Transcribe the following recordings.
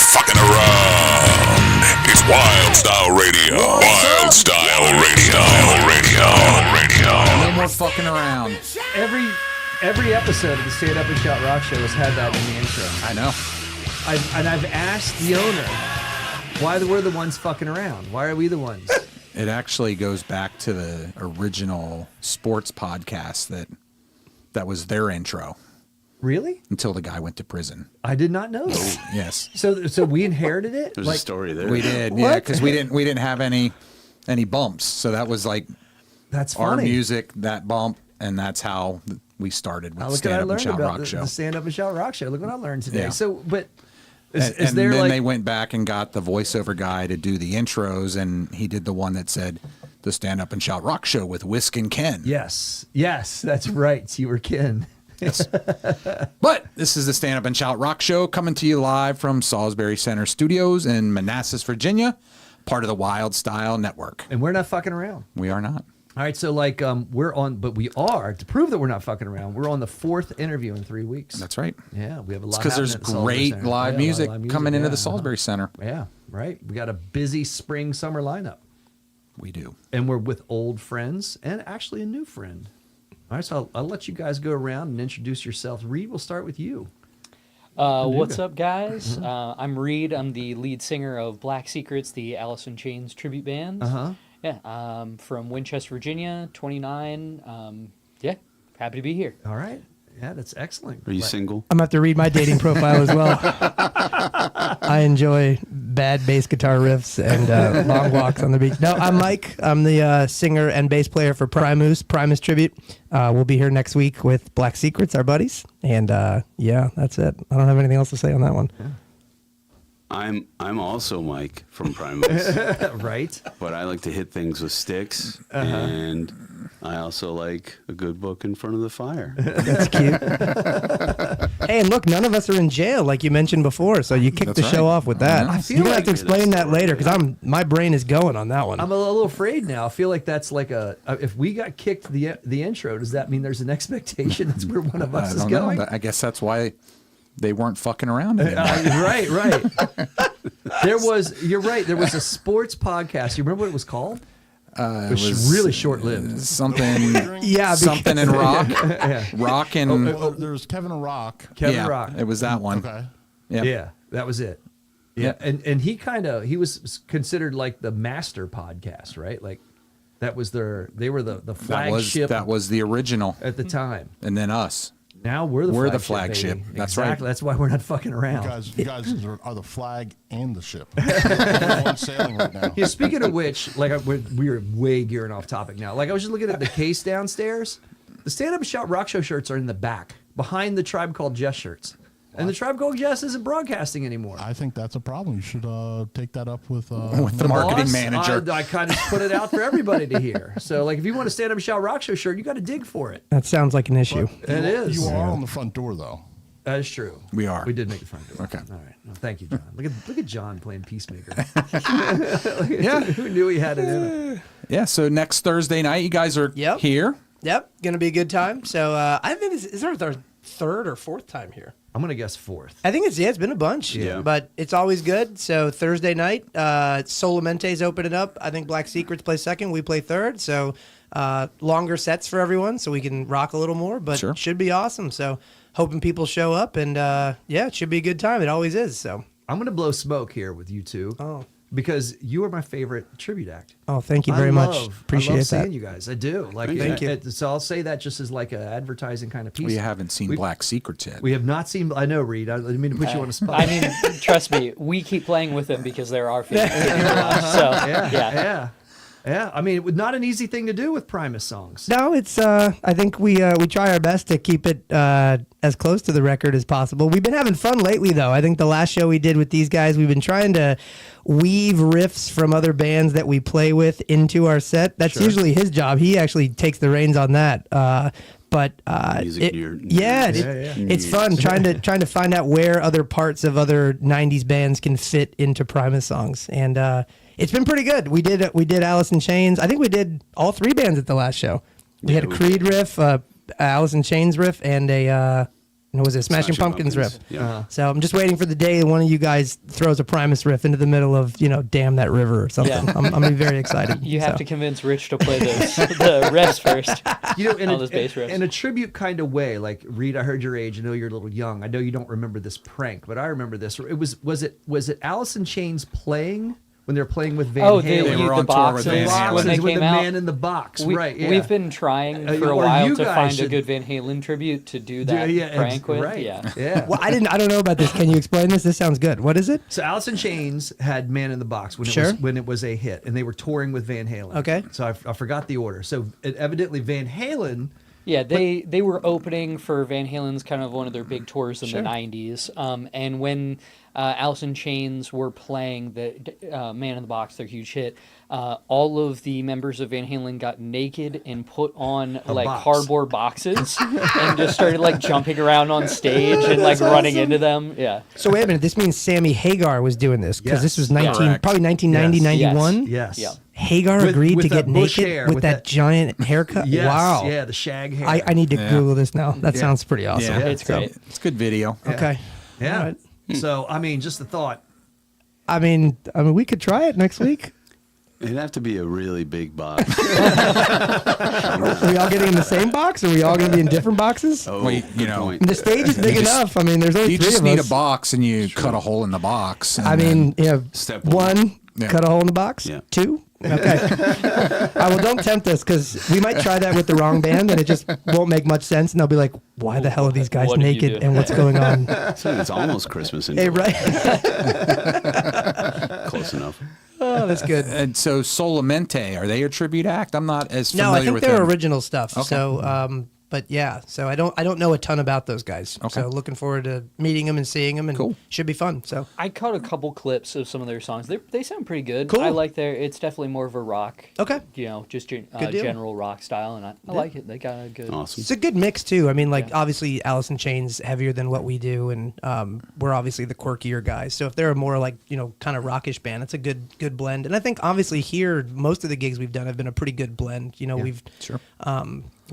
fucking around. It's Wild Style Radio. Wild Style Radio. No more fucking around. Every episode of the Stand Up and Shout Rock Show has had that in the intro. I know. I've asked the owner why we're the ones fucking around. Why are we the ones? It actually goes back to the original sports podcast that was their intro. Really? Until the guy went to prison. I did not know that. Yes. So we inherited it? There's a story there. We did, yeah, because we didn't have any bumps. So that was like that's our funny. music, that bump, and that's how we started with Stand Up and Shout Rock Show. The Stand Up and Shout Rock Show. Look what I learned today. Yeah. So, but and there then like... they went back and got the voiceover guy to do the intros, and he did the one that said the Stand Up and Shout Rock Show with Wisk and Ken. Yes, that's right. You were Ken. Yes. But this is the Stand Up and Shout Rock Show coming to you live from Salisbury Center Studios in Manassas, Virginia, part of the Wild Style Network. And we're not fucking around. We are not. All right, so like we're on, but we are, to prove that we're not fucking around, we're on the 4th interview in 3 weeks. That's right. Yeah, we have a lot. Because there's great live music coming into the Salisbury Center. Yeah, right. We got a busy spring, summer lineup. We do. And we're with old friends and actually a new friend. All right, so I'll let you guys go around and introduce yourselves. Reed, we'll start with you. What's up, guys? I'm Reed. I'm the lead singer of Black Secrets, the Alice in Chains tribute band. Yeah, from Winchester, Virginia, 29. Yeah, happy to be here. All right. Yeah, that's excellent. Are you single? I'm going to have to read my dating profile as well. I enjoy bad bass guitar riffs and long walks on the beach. No, I'm Mike. I'm the singer and bass player for Primus Tribute. We'll be here next week with Black Secrets, our buddies. And yeah, that's it. I don't have anything else to say on that one. Yeah. I'm also Mike from Primus. Right. But I like to hit things with sticks, and I also like a good book in front of the fire. That's cute. Hey, and look, none of us are in jail, like you mentioned before, so you kicked the show off with that. I feel You're going to like have to explain that later, because my brain is going on that one. I'm a little afraid now. I feel like that's like if we got kicked the intro, does that mean there's an expectation that's where one of us is going? I guess that's why they weren't fucking around anymore. Right. You're right. There was a sports podcast. You remember what it was called? It was really short-lived. Something in rock. Rock and... there's Kevin and Rock. Kevin Rock. It was that one. Okay. Yep. Yeah, that was it. Yeah, and he was considered like the master podcast, right? Like they were the flagship. That was the original at the time. And then us. Now we're the flagship. Baby. That's exactly. right. That's why we're not fucking around. You guys are the flag and the ship. We're on sailing right now. Yeah, speaking of which, like we're way gearing off topic now. Like I was just looking at the case downstairs. The Stand Up and Shout Rock Show shirts are in the back, behind the Tribe Called Jess shirts. And the Tribe Called Jess isn't broadcasting anymore. I think that's a problem. You should take that up with the marketing manager. I kind of put it out for everybody to hear. So, like, if you want a Stand Up and Shout Rock Show shirt, you got to dig for it. That sounds like an issue. It is. You are on the front door, though. That is true. We are. We did make the front door. Okay. All right. Well, thank you, John. Look at John playing Peacemaker. Yeah. Who knew he had it in him? Yeah. So next Thursday night, you guys are here. Yep. Going to be a good time. So I think is our third or fourth time here. I'm going to guess 4th. I think it's been a bunch. Yeah. But it's always good. So Thursday night, Solamente's opening up. I think Black Secrets play second. We play third. So longer sets for everyone so we can rock a little more. But it should be awesome. So hoping people show up. And it should be a good time. It always is. So I'm going to blow smoke here with you two. Oh. Because you are my favorite tribute act. Oh, thank you very much. Appreciate I love that. seeing you guys. I do. Like, thank you. So I'll say that just as like an advertising kind of piece. We haven't seen Black Secrets yet. We have not seen. I know, Reed. I didn't mean to put you on a spot. I mean, trust me, we keep playing with them because they're our favorite. So yeah. I mean, not an easy thing to do with Primus songs. No, it's. I think we try our best to keep it as close to the record as possible. We've been having fun lately, though. I think the last show we did with these guys, we've been trying to weave riffs from other bands that we play with into our set. That's usually his job. He actually takes the reins on that. But it's fun trying to find out where other parts of other '90s bands can fit into Primus songs, and it's been pretty good. We did Alice in Chains. I think we did all 3 bands at the last show. We had a Creed riff, Alice in Chains riff, and a was it Smashing Pumpkins riff? Yeah. So I'm just waiting for the day one of you guys throws a Primus riff into the middle of, Damn That River or something. Yeah. I'm gonna be very excited. You have to convince Rich to play the refs first. In all those bass riffs. in a tribute kind of way, like Reed, I heard your age. I know you're a little young. I know you don't remember this prank, but I remember this. Was it Alice in Chains playing when they were playing with Van Halen? They were on tour with Van Halen. When they with came the out. Man in the Box, right? Yeah. We've been trying for a or while you to guys find a should- good Van Halen tribute to do that prank with. right. Yeah. Yeah. Well, I don't know about this. Can you explain this? This sounds good. What is it? So Alice in Chains had Man in the Box when it was a hit, and they were touring with Van Halen. Okay. So I forgot the order. So evidently Van Halen. Yeah, they were opening for Van Halen's kind of one of their big tours in the 90s. And when Alice in Chains were playing the Man in the Box, their huge hit, all of the members of Van Halen got naked and put on box. cardboard boxes and just started jumping around on stage and running into them. Yeah. So wait a minute. This means Sammy Hagar was doing this because this was Correct. probably 1990, Yes. 91. Yes. Yeah. Hagar With- agreed with to that get bush naked hair, with with that that- giant haircut. Yes. Wow. Yeah, the shag hair. I need to Yeah. Google this now. That Yeah. sounds pretty awesome. Yeah, It's great. It's good video. Okay. yeah. All right. So just the thought. I mean, we could try it next week. It'd have to be a really big box. Are we all getting in the same box? Or are we all going to be in different boxes? Oh, Wait, good point. The stage is big enough. I mean, there's only You three just of need us. a box and you cut a hole in the box. And I mean, Step one, Yeah. cut a hole in the box. Yeah. Two. Okay. Well, don't tempt us because we might try that with the wrong band and it just won't make much sense. And they'll be like, why the hell are these guys What did you naked do? and what's going on? So it's almost Christmas in Hey, right? Close enough. Oh, that's good. And so Solamente, are they a tribute act? I'm not as familiar No, I think with they're them. original stuff. Okay. So, but yeah, so I don't know a ton about those guys. Okay. So looking forward to meeting them and seeing them, and Cool. should be fun. So I caught a couple clips of some of their songs. They sound pretty good. Cool. I like it's definitely more of a rock. Okay. Just deal. general rock style, and I like it. They got a good. Awesome. it's a good mix too. I mean, Yeah. obviously Alice in Chains heavier than what we do, and we're obviously the quirkier guys. So if they're a more kind of rockish band, it's a good blend. And I think obviously here most of the gigs we've done have been a pretty good blend. We've Sure.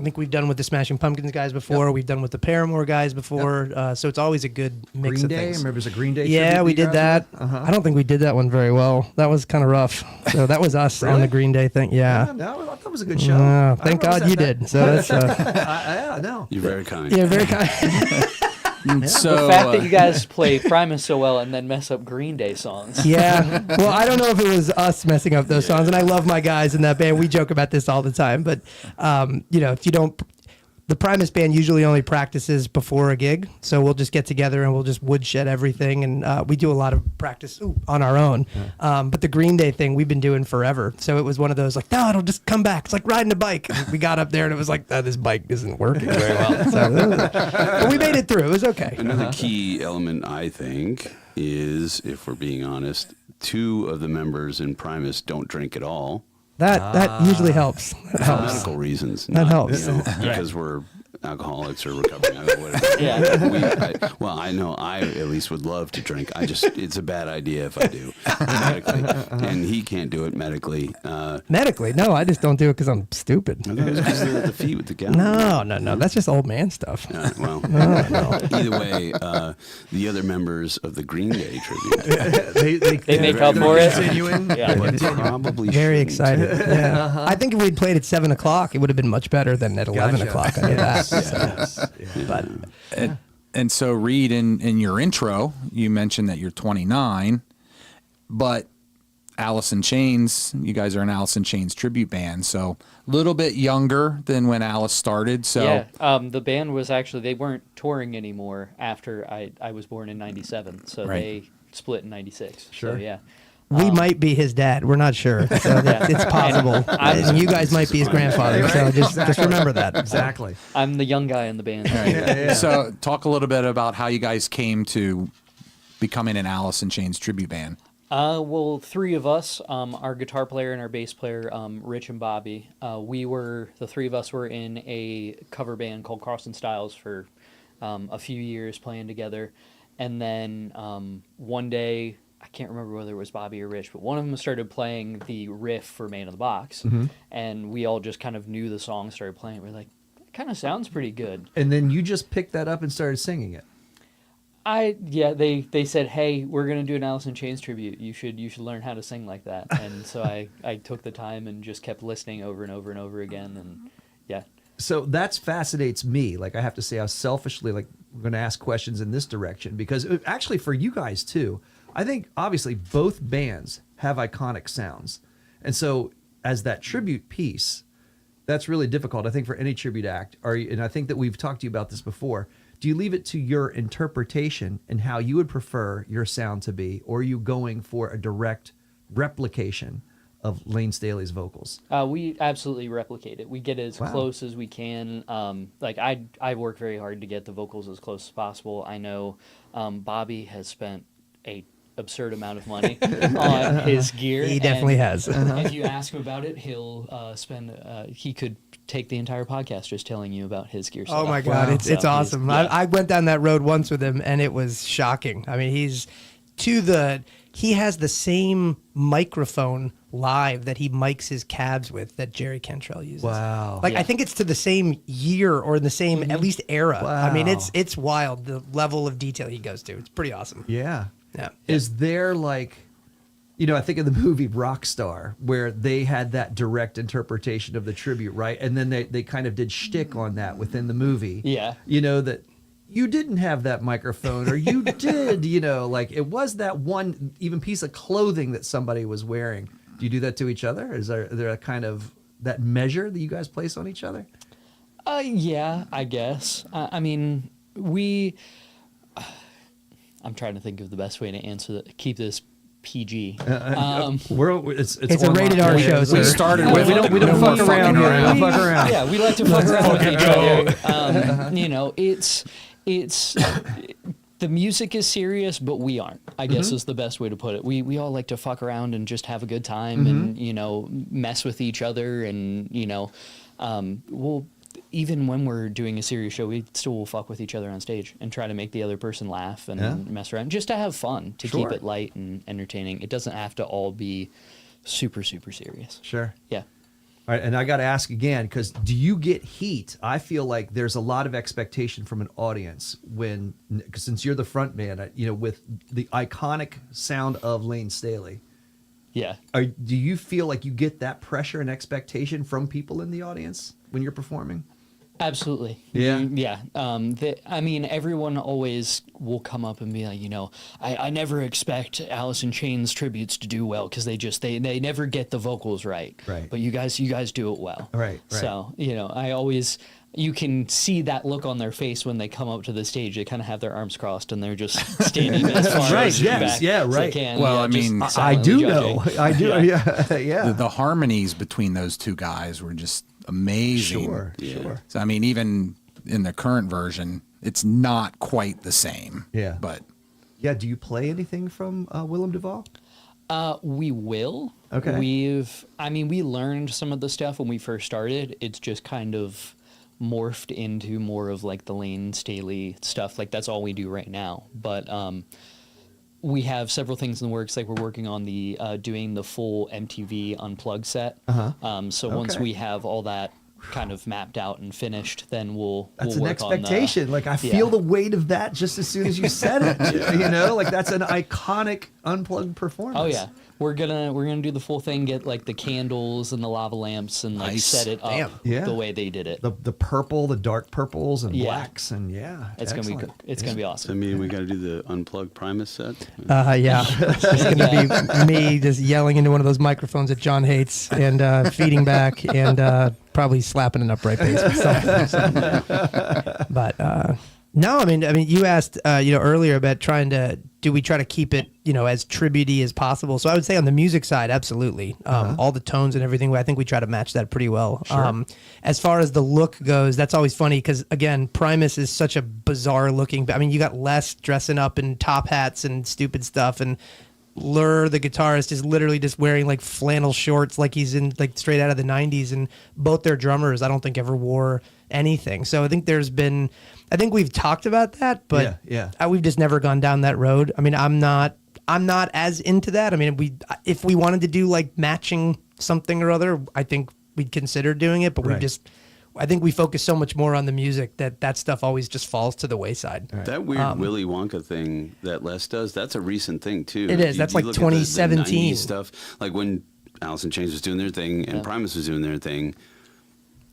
I think we've done with the Smashing Pumpkins guys before. We've done with the Paramore guys before. So it's always a good mix Green of Day. I things. remember it was a Green Day. Yeah, tribute we you did guys that. did? Uh-huh. I don't think we did that one very well. That was kind of rough. So that was us on Really? the Green Day thing. Yeah. No, I thought it was a good show. Thank I God you that. did. So that's Yeah, no. You're very kind. yeah, very kind. So The fact that you guys play Primus so well and then mess up Green Day songs. Yeah. Well, I don't know if it was us messing up those songs, and I love my guys in that band. We joke about this all the time, but if you don't. The Primus band usually only practices before a gig, so we'll just get together and we'll just woodshed everything, and we do a lot of practice on our own. But the Green Day thing we've been doing forever, so it was one of those no, it'll just come back. It's like riding a bike. And we got up there and it was like, this bike isn't working very well. So, but we made it through. It was okay. Another key element, I think, is, if we're being honest, two of the members in Primus don't drink at all. That usually helps. That For helps. medical reasons. That helps. Because we're alcoholics or recovering, whatever. Yeah. I know I at least would love to drink. It's a bad idea if I do medically, and he can't do it medically. Medically, no, I just don't do it because I'm stupid. Because they're at the feet with the gown. No. That's just old man stuff. Either way, the other members of the Green Day tribute, They make up for it. Continuing. Yeah. but probably Very shouldn't. excited. Yeah. I think if we'd played at 7 o'clock, it would have been much better than at 11 Gotcha. o'clock. I knew that. But and so Reed, in your intro, you mentioned that you're 29, but Alice in Chains, you guys are an Alice in Chains tribute band, so a little bit younger than when Alice started. So Yeah, the band was actually, they weren't touring anymore after I was born in 97, so Right. they split in 96. Sure. So, yeah. we might be his dad. We're not sure. So it's possible. And you guys might be his grandfather. So just remember that. Exactly. I'm the young guy in the band. So talk a little bit about how you guys came to becoming an Alice in Chains tribute band. Well, three of us, our guitar player and our bass player, Rich and Bobby, the three of us were in a cover band called Carlson Styles for a few years playing together. And then one day, I can't remember whether it was Bobby or Rich, but one of them started playing the riff for Man in the Box. And we all just kind of knew the song, started playing. We're like, kind of sounds pretty good. And then you just picked that up and started singing it. They said, hey, we're gonna do an Alice in Chains tribute. You should learn how to sing like that. And so I took the time and just kept listening over and over and over again. And yeah. So that fascinates me. Like, I have to say, I was selfishly, like, I'm going to ask questions in this direction because actually for you guys too, I think obviously both bands have iconic sounds. And so as that tribute piece, that's really difficult, I think, for any tribute act. And I think that we've talked to you about this before. Do you leave it to your interpretation and how you would prefer your sound to be, or are you going for a direct replication of Lane Staley's vocals? We absolutely replicate it. We get as close as we can. Like I work very hard to get the vocals as close as possible. I know Bobby has spent a absurd amount of money on his gear. He definitely has. If you ask him about it, he'll he could take the entire podcast just telling you about his gear setup. Oh my God, it's awesome. I went down that road once with him, and it was shocking. I mean, he has the same microphone live that he mics his cabs with that Jerry Cantrell uses. Wow. Like, I think it's to the same year or in the same, at least era. Wow. I mean, it's wild, the level of detail he goes to. It's pretty awesome. Yeah. Yeah. Is there, like, I think of the movie Rockstar, where they had that direct interpretation of the tribute, right? And then they kind of did shtick on that within the movie. Yeah. That you didn't have that microphone, or you did, like it was that one even piece of clothing that somebody was wearing. Do you do that to each other? Is there a kind of that measure that you guys place on each other? Yeah, I guess. I mean, I'm trying to think of the best way to answer that. Keep this PG. It's a rated R show. We started with we don't fuck around here. We don't fuck around. Yeah, we like to fuck around with each other. It's the music is serious, but we aren't, I guess is the best way to put it. We all like to fuck around and just have a good time and, mess with each other. And, we'll, even when we're doing a serious show, we still will fuck with each other on stage and try to make the other person laugh and mess around just to have fun, to keep it light and entertaining. It doesn't have to all be super, super serious. Sure. Yeah. All right, and I got to ask again, because do you get heat? I feel like there's a lot of expectation from an audience since you're the front man, with the iconic sound of Lane Staley. Yeah. Do you feel like you get that pressure and expectation from people in the audience when you're performing? Absolutely. Yeah. Yeah. I mean, everyone always will come up and be like, I never expect Alice in Chains tributes to do well because they never get the vocals right. Right. But you guys do it well. Right. So, you can see that look on their face when they come up to the stage. They kind of have their arms crossed and they're just standing as far Right, as yes, back yeah, as right. they can. Well, Yeah, I mean, just I silently do judging. know. I do. Yeah. the harmonies between those two guys were just amazing. Sure. So I mean, even in the current version, it's not quite the same. Yeah. But Yeah. Do you play anything from Willem Duvall? We will. Okay. We learned some of the stuff when we first started. It's just kind of morphed into more of like the Lane Staley stuff. Like that's all we do right now. But we have several things in the works. Like we're working on the doing the full MTV Unplugged set. So once we have all that kind of mapped out and finished, then we'll That's work an expectation. Like I feel the weight of that just as soon as you said it. Like that's an iconic Unplugged performance. Oh yeah, we're gonna do the full thing. Get like the candles and the lava lamps and like Nice. set it up Yeah. the way they did it. The purple, the dark purples and Yeah. blacks, and It's gonna be excellent. be I awesome. mean, we got to do the unplugged Primus set. Yeah. It's going to be me just yelling into one of those microphones that John hates and feeding back and probably slapping an upright bass or something. But no, I mean, you asked, earlier about do we try to keep it, as tribute-y as possible? So I would say on the music side, absolutely. All the tones and everything, I think we try to match that pretty well. Sure. As far as the look goes, that's always funny because, again, Primus is such a bizarre looking, you got Les dressing up in top hats and stupid stuff, and Lur, the guitarist, is literally just wearing like flannel shorts like he's in like straight out of the 90s, and both their drummers I don't think ever wore anything. So I think we've talked about that, but we've just never gone down that road. I mean, I'm not as into that. I mean, if we wanted to do like matching something or other, I think we'd consider doing it, but I think we focus so much more on the music that stuff always just falls to the wayside. That weird Willy Wonka thing that Les does, that's a recent thing, too. It is. That's like look at the 2017 90s stuff. Like when Alice in Chains was doing their thing and Primus was doing their thing,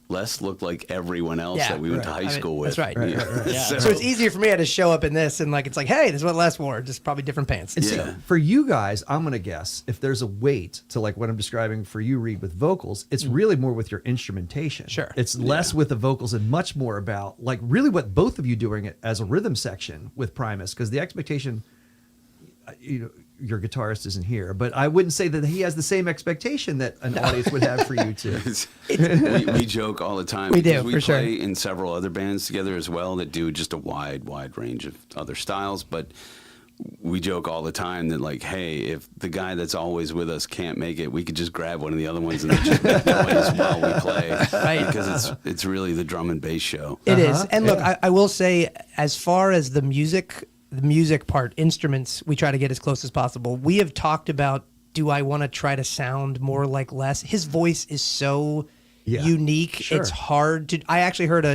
Les looked like everyone else that we went to high school with. That's right. Yeah. So it's easier for me to show up in this and like it's like, hey, this is what Les wore, just probably different pants. And so for you guys, I'm gonna guess if there's a weight to like what I'm describing for you, Reed, with vocals, it's really more with your instrumentation. Sure. It's less with the vocals and much more about like really what both of you doing it as a rhythm section with Primus, because the expectation, your guitarist isn't here, but I wouldn't say that he has the same expectation that an audience would have for you too. we joke all the time. We do, because we for sure. play in several other bands together as well that do just a wide range of other styles. But we joke all the time that like, hey, if the guy that's always with us can't make it, we could just grab one of the other ones and just make noise while we play. Right. Because it's really the drum and bass show. It is. And look, I will say, as far as the music part, instruments, we try to get as close as possible. We have talked about, do I want to try to sound more like Les? His voice is so unique. Sure. It's hard to. I actually heard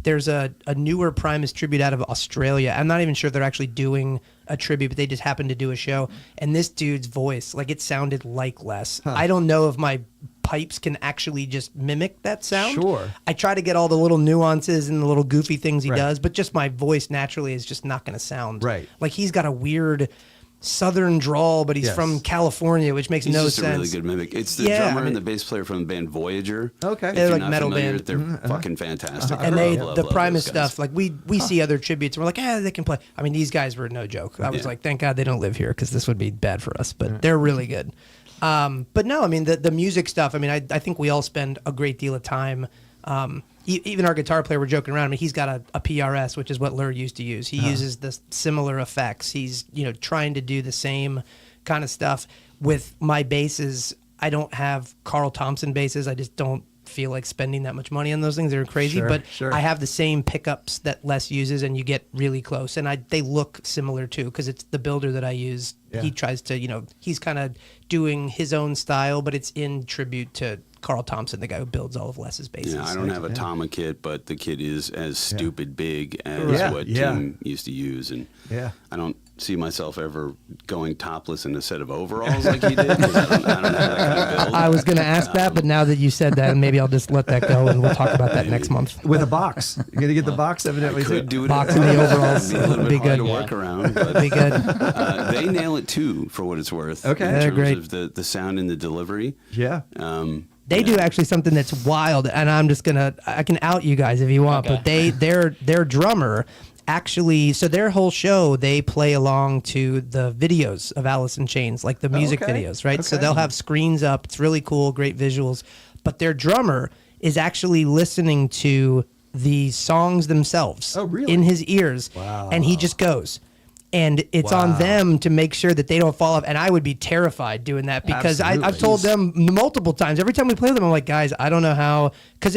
there's a newer Primus tribute out of Australia. I'm not even sure they're actually doing a tribute, but they just happened to do a show. And this dude's voice, like it sounded like Les. I don't know if my pipes can actually just mimic that sound. Sure. I try to get all the little nuances and the little goofy things he does, but just my voice naturally is just not going to sound right. Like he's got a weird southern drawl, but he's from California, which makes He's no just sense. a really good mimic. It's the drummer and the bass player from the band Voyager. Okay. If They're you're like not metal familiar, band. They're fucking fantastic. And I they, love the those Primus guys. stuff, like we see other tributes and we're like, they can play. I mean, these guys were no joke. I was like, thank God they don't live here because this would be bad for us, but they're really good. But no, I mean, the music stuff, I mean, I think we all spend a great deal of time. Even our guitar player, we're joking around. I mean, he's got a PRS, which is what Lur used to use. He uses the similar effects. He's, trying to do the same kind of stuff. With my basses, I don't have Carl Thompson basses. I just don't feel like spending that much money on those things. They're crazy, but I have the same pickups that Les uses, and you get really close. And they look similar too, because it's the builder that I use. Yeah. He tries to, he's kind of doing his own style, but it's in tribute to Carl Thompson, the guy who builds all of Les's basses. Yeah, I don't have a Tama kit, but the kit is as stupid big as what Tim used to use, and I don't see myself ever going topless in a set of overalls like he did. 'Cause I don't have that kind of build. I was going to ask that, but now that you said that, maybe I'll just let that go, and we'll talk about that next month. With a box. You're going to get the box evidently. I could do it. Box in the overalls. It'd be a little Would bit be hard good. to work around, but Be good. they nail it too, for what it's worth. Okay. In They're terms great. of the sound and the delivery. Yeah. They do actually something that's wild, and I'm just I can out you guys if you want, but their drummer actually, so their whole show, they play along to the videos of Alice in Chains, like the music videos, right? So they'll have screens up. It's really cool, great visuals. But their drummer is actually listening to the songs themselves in his ears. Wow. And he just goes. And it's on them to make sure that they don't fall off. And I would be terrified doing that because I've told them multiple times. Every time we play with them, I'm like, guys, I don't know how. Because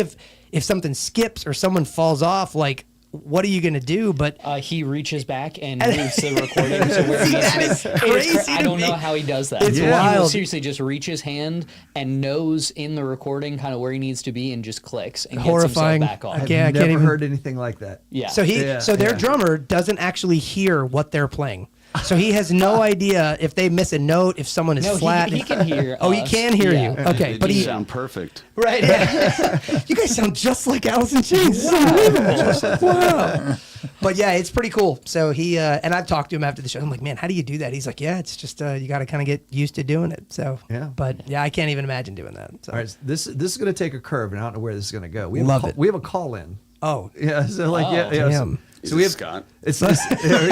if something skips or someone falls off, like, what are you going to do? But he reaches back and moves the recording to where he needs to be. crazy I to don't me. know how he does that. It's He will wild. seriously just reach his hand and knows in the recording kind of where he needs to be and just clicks and Horrifying. gets himself back on. I've Yeah, I never can't even- heard anything like that. Yeah. So their drummer doesn't actually hear what they're playing. So he has no idea if they miss a note, if someone is No, flat. he can hear Oh, he us. can hear Yeah. you. Okay, They but just he sound perfect. right. Yeah. You guys sound just like Alice in Chains. This is unbelievable. Wow. But yeah, it's pretty cool. So he and I've talked to him after the show. I'm like, man, how do you do that? He's like, yeah, it's just you got to kind of get used to doing it. So but yeah, I can't even imagine doing that. So. All right, this is going to take a curve, and I don't know where this is going to go. We Love it. We have a call in. Oh, Yeah, so like yeah. damn. So we have Scott. It's this,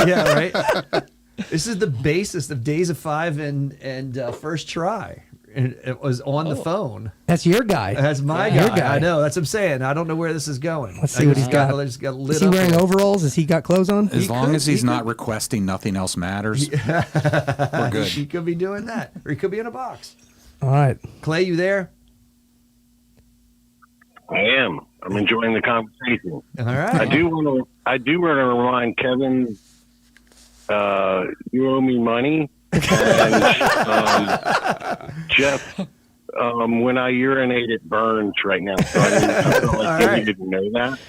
yeah, right. This is the basis of Days of Five and First Try. And it was on the phone. That's your guy. That's my Your guy. guy. I know. That's what I'm saying. I don't know where this is going. Let's see what he's got. I just got lit Is he up wearing with it. overalls? Has he got clothes on? As long could- as he's he not could- requesting nothing else matters, we're good. He could be doing that, or he could be in a box. All right. Clay, you there? I am. I'm enjoying the conversation. All right. I do want to remind Kevin, you owe me money, and Jeff, when I urinate, it burns right now. So I feel like maybe you didn't know that.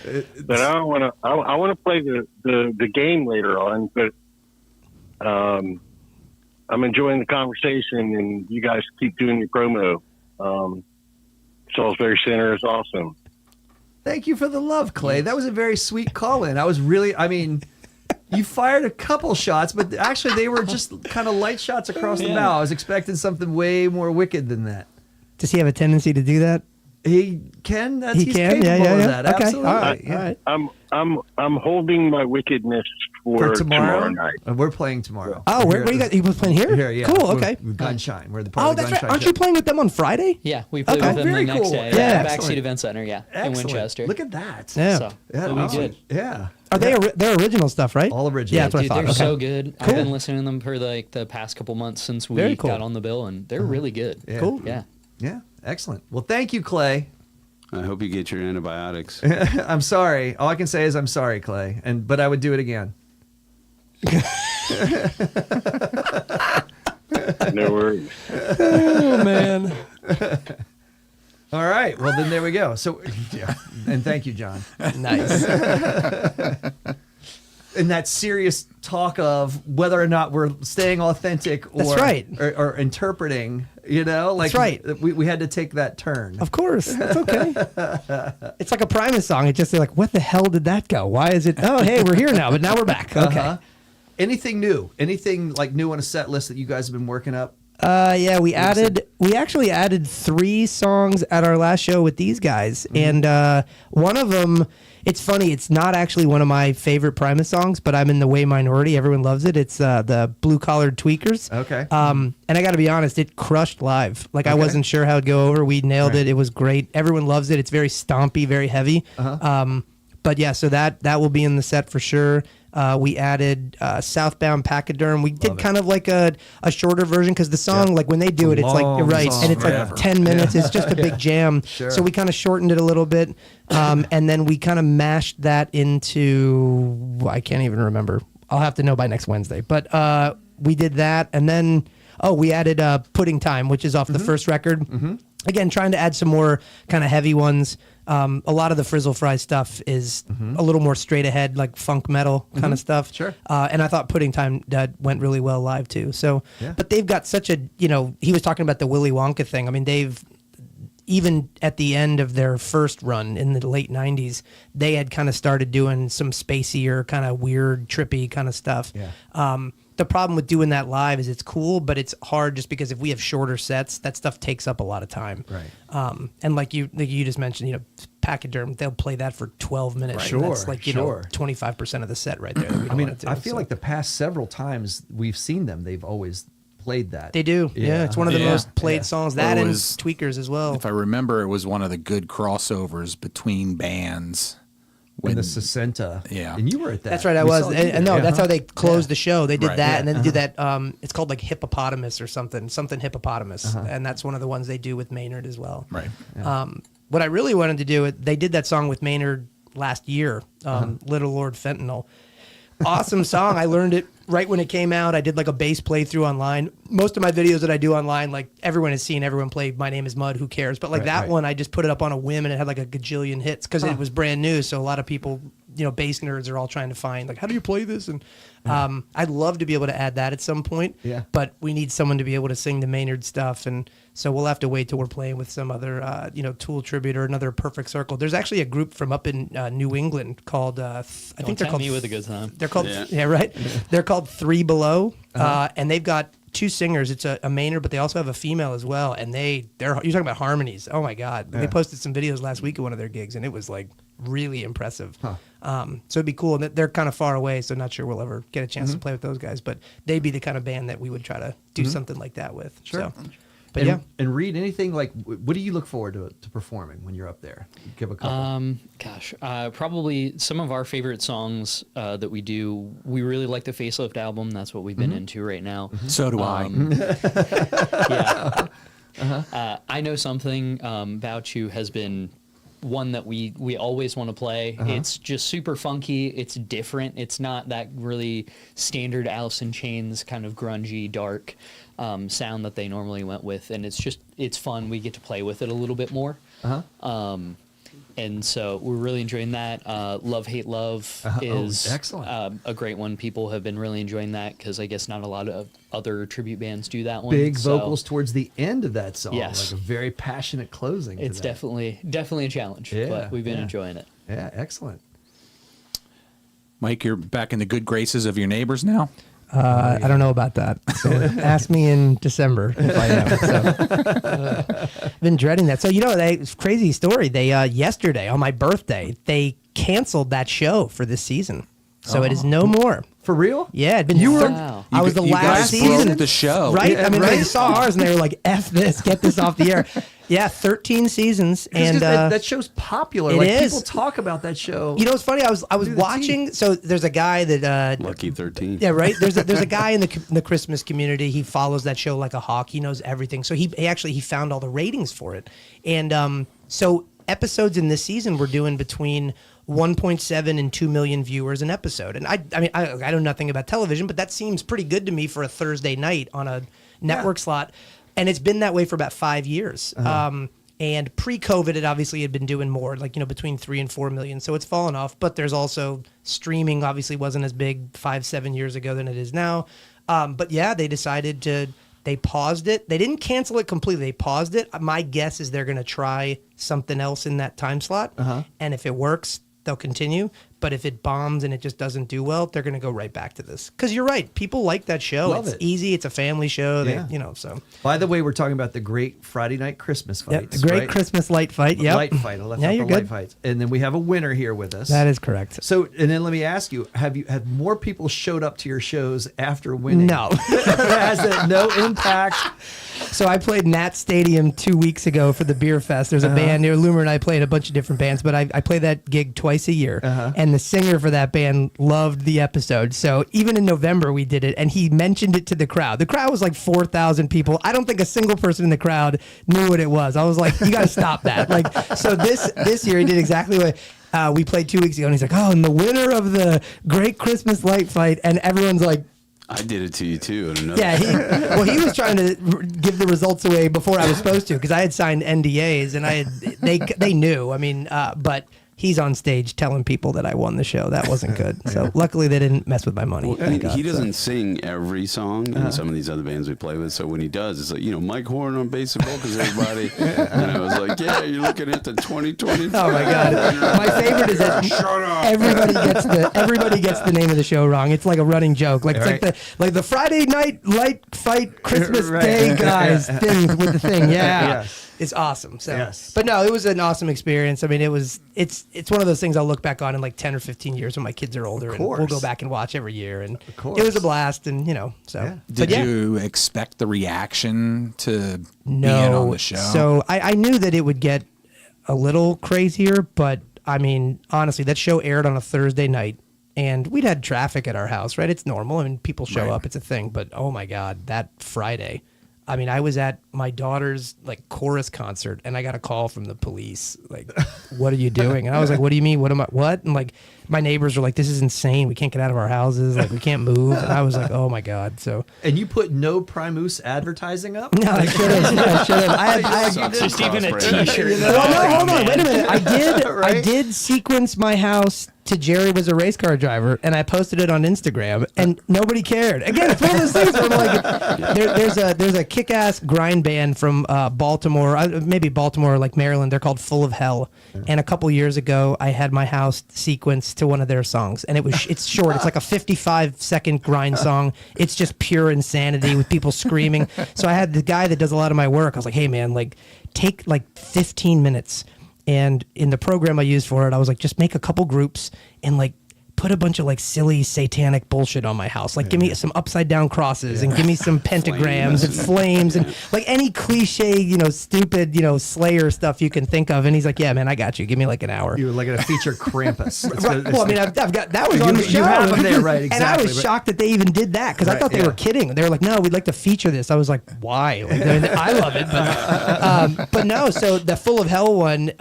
But I don't want to. I want to play the game later on. But I'm enjoying the conversation, and you guys keep doing your promo. Salisbury Center is awesome. Thank you for the love, Clay. That was a very sweet call-in. I mean, you fired a couple shots, but actually they were just kind of light shots across the bow. I was expecting something way more wicked than that. Does he have a tendency to do that? He can. He's can. capable of that. Okay. Absolutely. All right. All right. I'm holding my wickedness for tomorrow night. We're playing tomorrow. Oh, where you got? You was playing here? Here, yeah. Cool. Okay. We're Gunshine. We're the part of the that's Gunshine right. Aren't show. you playing with them on Friday? Yeah, we played Okay. with them Very the next cool. day. Yeah. Backseat Excellent. Event Center, in Excellent. Winchester. Look at that. Yeah. So Yeah, it'll be awesome. good. Yeah. Are they're original stuff, right? All original. Yeah, that's what Dude, I thought. they're Okay. so good. Cool. I've been listening to them for like the past couple months since we Very cool. got on the bill, and they're really good. Yeah. Cool. Yeah. Yeah. Excellent. Well, thank you, Clay. I hope you get your antibiotics. I'm sorry. All I can say is I'm sorry, Clay. But I would do it again. No worries. Oh man. All right. Well, then there we go. So, yeah. And thank you, John. Nice. And that serious talk of whether or not we're staying authentic or, That's right. or interpreting, like That's right. We had to take that turn. Of course. That's okay. It's like a Primus song. It's just like, what the hell did that go? Why is it? Oh, hey, we're here now, but now we're back. Okay. Uh-huh. Anything new? Anything like new on a set list that you guys have been working up? Yeah, we actually added 3 songs at our last show with these guys, and one of them, it's funny, it's not actually one of my favorite Primus songs, but I'm in the way minority. Everyone loves it. It's the Blue Collared Tweakers. Okay. And I got to be honest, it crushed live. Like I wasn't sure how it'd go over. We nailed it. It was great. Everyone loves it. It's very stompy, very heavy. But yeah, so that will be in the set for sure. We added Southbound Pachyderm. We did kind of like a shorter version because the song, like when they do it, it's like long right, song and it's forever. like 10 minutes. It's just a big jam. Sure. So we kind of shortened it a little bit, and then we kind of mashed that into, I can't even remember. I'll have to know by next Wednesday. But we did that, and then we added Pudding Time, which is off the first record. Again, trying to add some more kind of heavy ones. A lot of the Frizzle Fry stuff is a little more straight ahead, like funk metal kind of stuff. Sure. And I thought Pudding Time went really well live too. So, Yeah. but they've got such a, he was talking about the Willy Wonka thing. I mean, they've, even at the end of their first run in the late 90s, they had kind of started doing some spacier, kind of weird, trippy kind of stuff. Yeah. The problem with doing that live is it's cool, but it's hard just because if we have shorter sets, that stuff takes up a lot of time. Right. And like you just mentioned, Pachyderm, they'll play that for 12 minutes. Sure, And that's like, sure. 25% of the set right there. That we don't wanna do, I feel so. like the past several times we've seen them, they've always played that. They do. Yeah, it's one of the Yeah. most played songs. That Well, it and was- Tweakers as well. If I remember, it was one of the good crossovers between bands. In the Sacenta. Yeah. And you were at that. That's right, I We was. saw you And, there. no, Yeah. that's how they closed the show. They did Right. that, and then they did that. It's called like Hippopotamus or something hippopotamus, and that's one of the ones they do with Maynard as well. Right. What I really wanted to do, they did that song with Maynard last year, Little Lord Fentanyl. Awesome song. I learned it right when it came out. I did like a bass playthrough online. Most of my videos that I do online, like everyone has seen everyone play My Name is Mud, who cares? But like that one, I just put it up on a whim and it had like a gajillion hits because it was brand new. So a lot of people, bass nerds are all trying to find like, how do you play this? And I'd love to be able to add that at some point. Yeah. But we need someone to be able to sing the Maynard stuff. And so we'll have to wait till we're playing with some other, Tool tribute or another Perfect Circle. There's actually a group from up in New England called, I think they're Tempt called Me with a good time. They're called, Yeah. right? They're called Three Below, and they've got 2 singers. It's a Maynard, but they also have a female as well. And they're you're talking about harmonies. Oh my God! They posted some videos last week at one of their gigs, and it was like really impressive. So it'd be cool. And they're kind of far away, so not sure we'll ever get a chance to play with those guys. But they'd be the kind of band that we would try to do something like that with. Sure. So, but and, yeah. And Reed, anything like, what do you look forward to performing when you're up there? Give a couple. Probably some of our favorite songs that we do. We really like the Facelift album. That's what we've been into right now. So do I. Yeah. I Know Something About You has been one that we always want to play. It's just super funky. It's different. It's not that really standard Alice in Chains kind of grungy, dark. sound that they normally went with, and it's fun. We get to play with it a little bit more. And so we're really enjoying that. Love, Hate, Love is excellent. A great one. People have been really enjoying that because I guess not a lot of other tribute bands do that one. Big vocals towards the end of that song. Yes. Like a very passionate closing. It's definitely a challenge, but we've been enjoying it. Yeah, excellent. Mike, you're back in the good graces of your neighbors now? I don't know about that. So ask me in December if I know. So, been dreading that. So crazy story. They yesterday on my birthday they canceled that show for this season, so it is no more. For real? Yeah, it'd been Wow. I was the You last guys season. broke the show. Right? Yeah, I mean, right? they saw ours and they were like, "F this, get this off the air." Yeah, 13 seasons, and that show's popular. it Like is. people talk about that show. you know what's funny? I was the watching. So there's a guy that Lucky 13. yeah, right. There's a guy in the Christmas community. He follows that show like a hawk. He knows everything. So he found all the ratings for it, and so episodes in this season we're doing between 1.7 and 2 million viewers an episode. And I mean I know nothing about television, but that seems pretty good to me for a Thursday night on a network slot. And it's been that way for about 5 years. And pre-COVID, it obviously had been doing more, like, between 3 and 4 million. So it's fallen off. But there's also streaming obviously wasn't as big 5-7 years ago than it is now. But yeah, they decided they paused it. They didn't cancel it completely. They paused it. My guess is they're going to try something else in that time slot. And if it works, they'll continue. But if it bombs and it just doesn't do well, they're going to go right back to this. Because you're right. People like that show. Love it's it. easy. It's a family show. Yeah. So. By the way, we're talking about the great Friday night Christmas Yep, fights. the great right? Christmas light fight. Yep. Light fight. I left Yeah, out you're the light good. fights. And then we have a winner here with us. That is correct. So, and then let me ask you, have more people showed up to your shows after winning? No. Has it no impact? So I played Nat Stadium 2 weeks ago for the Beer Fest. There's a band near Loomer, and I played a bunch of different bands, but I play that gig twice a year. And the singer for that band loved the episode. So even in November, we did it, and he mentioned it to the crowd. The crowd was like 4,000 people. I don't think a single person in the crowd knew what it was. I was like, you got to stop that. So this year, he did exactly what we played 2 weeks ago, and he's like, oh, and the winner of the Great Christmas Light Fight, and everyone's like, I did it to you too. In another yeah, he was trying to give the results away before I was supposed to because I had signed NDAs and they knew. I mean, but he's on stage telling people that I won the show. That wasn't good. So luckily they didn't mess with my money. Well, he doesn't sing every song in some of these other bands we play with. So when he does, it's like, Mike Horn on bass and vocals, everybody. And I was like, yeah, you're looking at the 2020. Oh my God! My favorite is that everybody gets the name of the show wrong. It's like a running joke. Like it's like the Friday night light fight Christmas Day guys thing with the thing. Yeah. Yes. It's awesome. So, Yes. but no, it was an awesome experience. I mean, it's one of those things I'll look back on in like 10 or 15 years when my kids are older, and we'll go back and watch every year. And it was a blast. And so. Yeah. Did you expect the reaction to being on the show? So I knew that it would get a little crazier, but I mean, honestly, that show aired on a Thursday night. And we'd had traffic at our house, right? It's normal. I mean, people show up. It's a thing. But oh my God, that Friday. I mean, I was at my daughter's like chorus concert, and I got a call from the police. Like, what are you doing? And I was like, what do you mean? What? And like, my neighbors were like, this is insane. We can't get out of our houses. Like, we can't move. And I was like, oh my God. So. And you put no Primus advertising up? No, I should have. I had Just even a T-shirt. well, no, hold on. Wait a minute. I did sequence my house to Jerry was a race car driver, and I posted it on Instagram, and nobody cared. Again, it's one of those things where I'm like, there's a kick-ass grind band from Baltimore, maybe Baltimore or like Maryland. They're called Full of Hell. And a couple years ago, I had my house sequenced to one of their songs, and it's short. It's like a 55-second grind song. It's just pure insanity with people screaming. So I had the guy that does a lot of my work. I was like, hey man, like take like 15 minutes. And in the program I used for it, I was like, just make a couple groups and like put a bunch of like silly satanic bullshit on my house. Like give me some upside down crosses and give me some pentagrams and flames and like any cliche, stupid, Slayer stuff you can think of. And he's like, yeah, man, I got you. Give me like an hour. You were like going to feature Krampus. Right. Well, I mean, I've got that was on the show. You have him there, right? Exactly. And I was shocked that they even did that because I thought they were kidding. They were like, no, we'd like to feature this. I was like, why? Like, I love it. But no, so the Full of Hell one,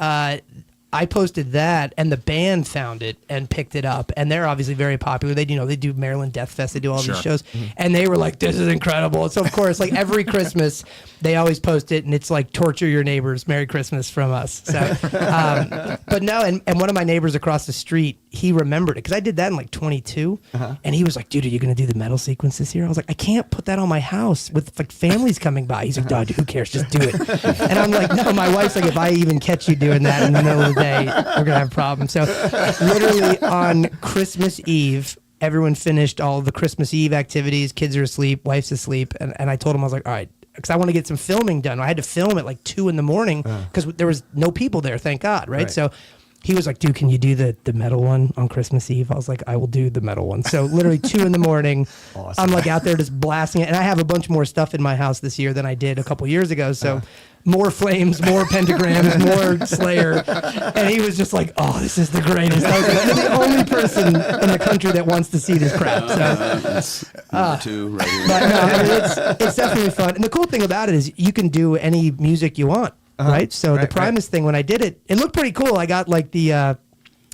I posted that, and the band found it and picked it up, and they're obviously very popular. They do Maryland Death Fest, they do all these shows, and they were like, "This is incredible!" So of course, like every Christmas, they always post it, and it's like torture your neighbors, Merry Christmas from us. So, but no, and one of my neighbors across the street, he remembered it because I did that in like 22, and he was like, "Dude, are you gonna do the metal sequence this year?" I was like, "I can't put that on my house with like families coming by." He's like, "Dude, who cares? Just do it." And I'm like, "No." My wife's like, "If I even catch you doing that in the middle of the day, we're gonna have problems." So, literally on Christmas Eve, everyone finished all the Christmas Eve activities. Kids are asleep, wife's asleep, and I told him, I was like, "All right." Because I want to get some filming done. I had to film at like 2 in the morning because there was no people there, thank God, right? So he was like, "Dude, can you do the metal one on Christmas Eve?" I was like, "I will do the metal one." So literally 2 in the morning, I'm like out there just blasting it. And I have a bunch more stuff in my house this year than I did a couple years ago. So more flames, more pentagrams, more Slayer. And he was just like, "Oh, this is the greatest." I was like, "You're the only person in the country that wants to see this crap." So, That's number 2 right here. but no, I mean, it's definitely fun. And the cool thing about it is you can do any music you want, right? So the Primus thing, when I did it, it looked pretty cool. I got like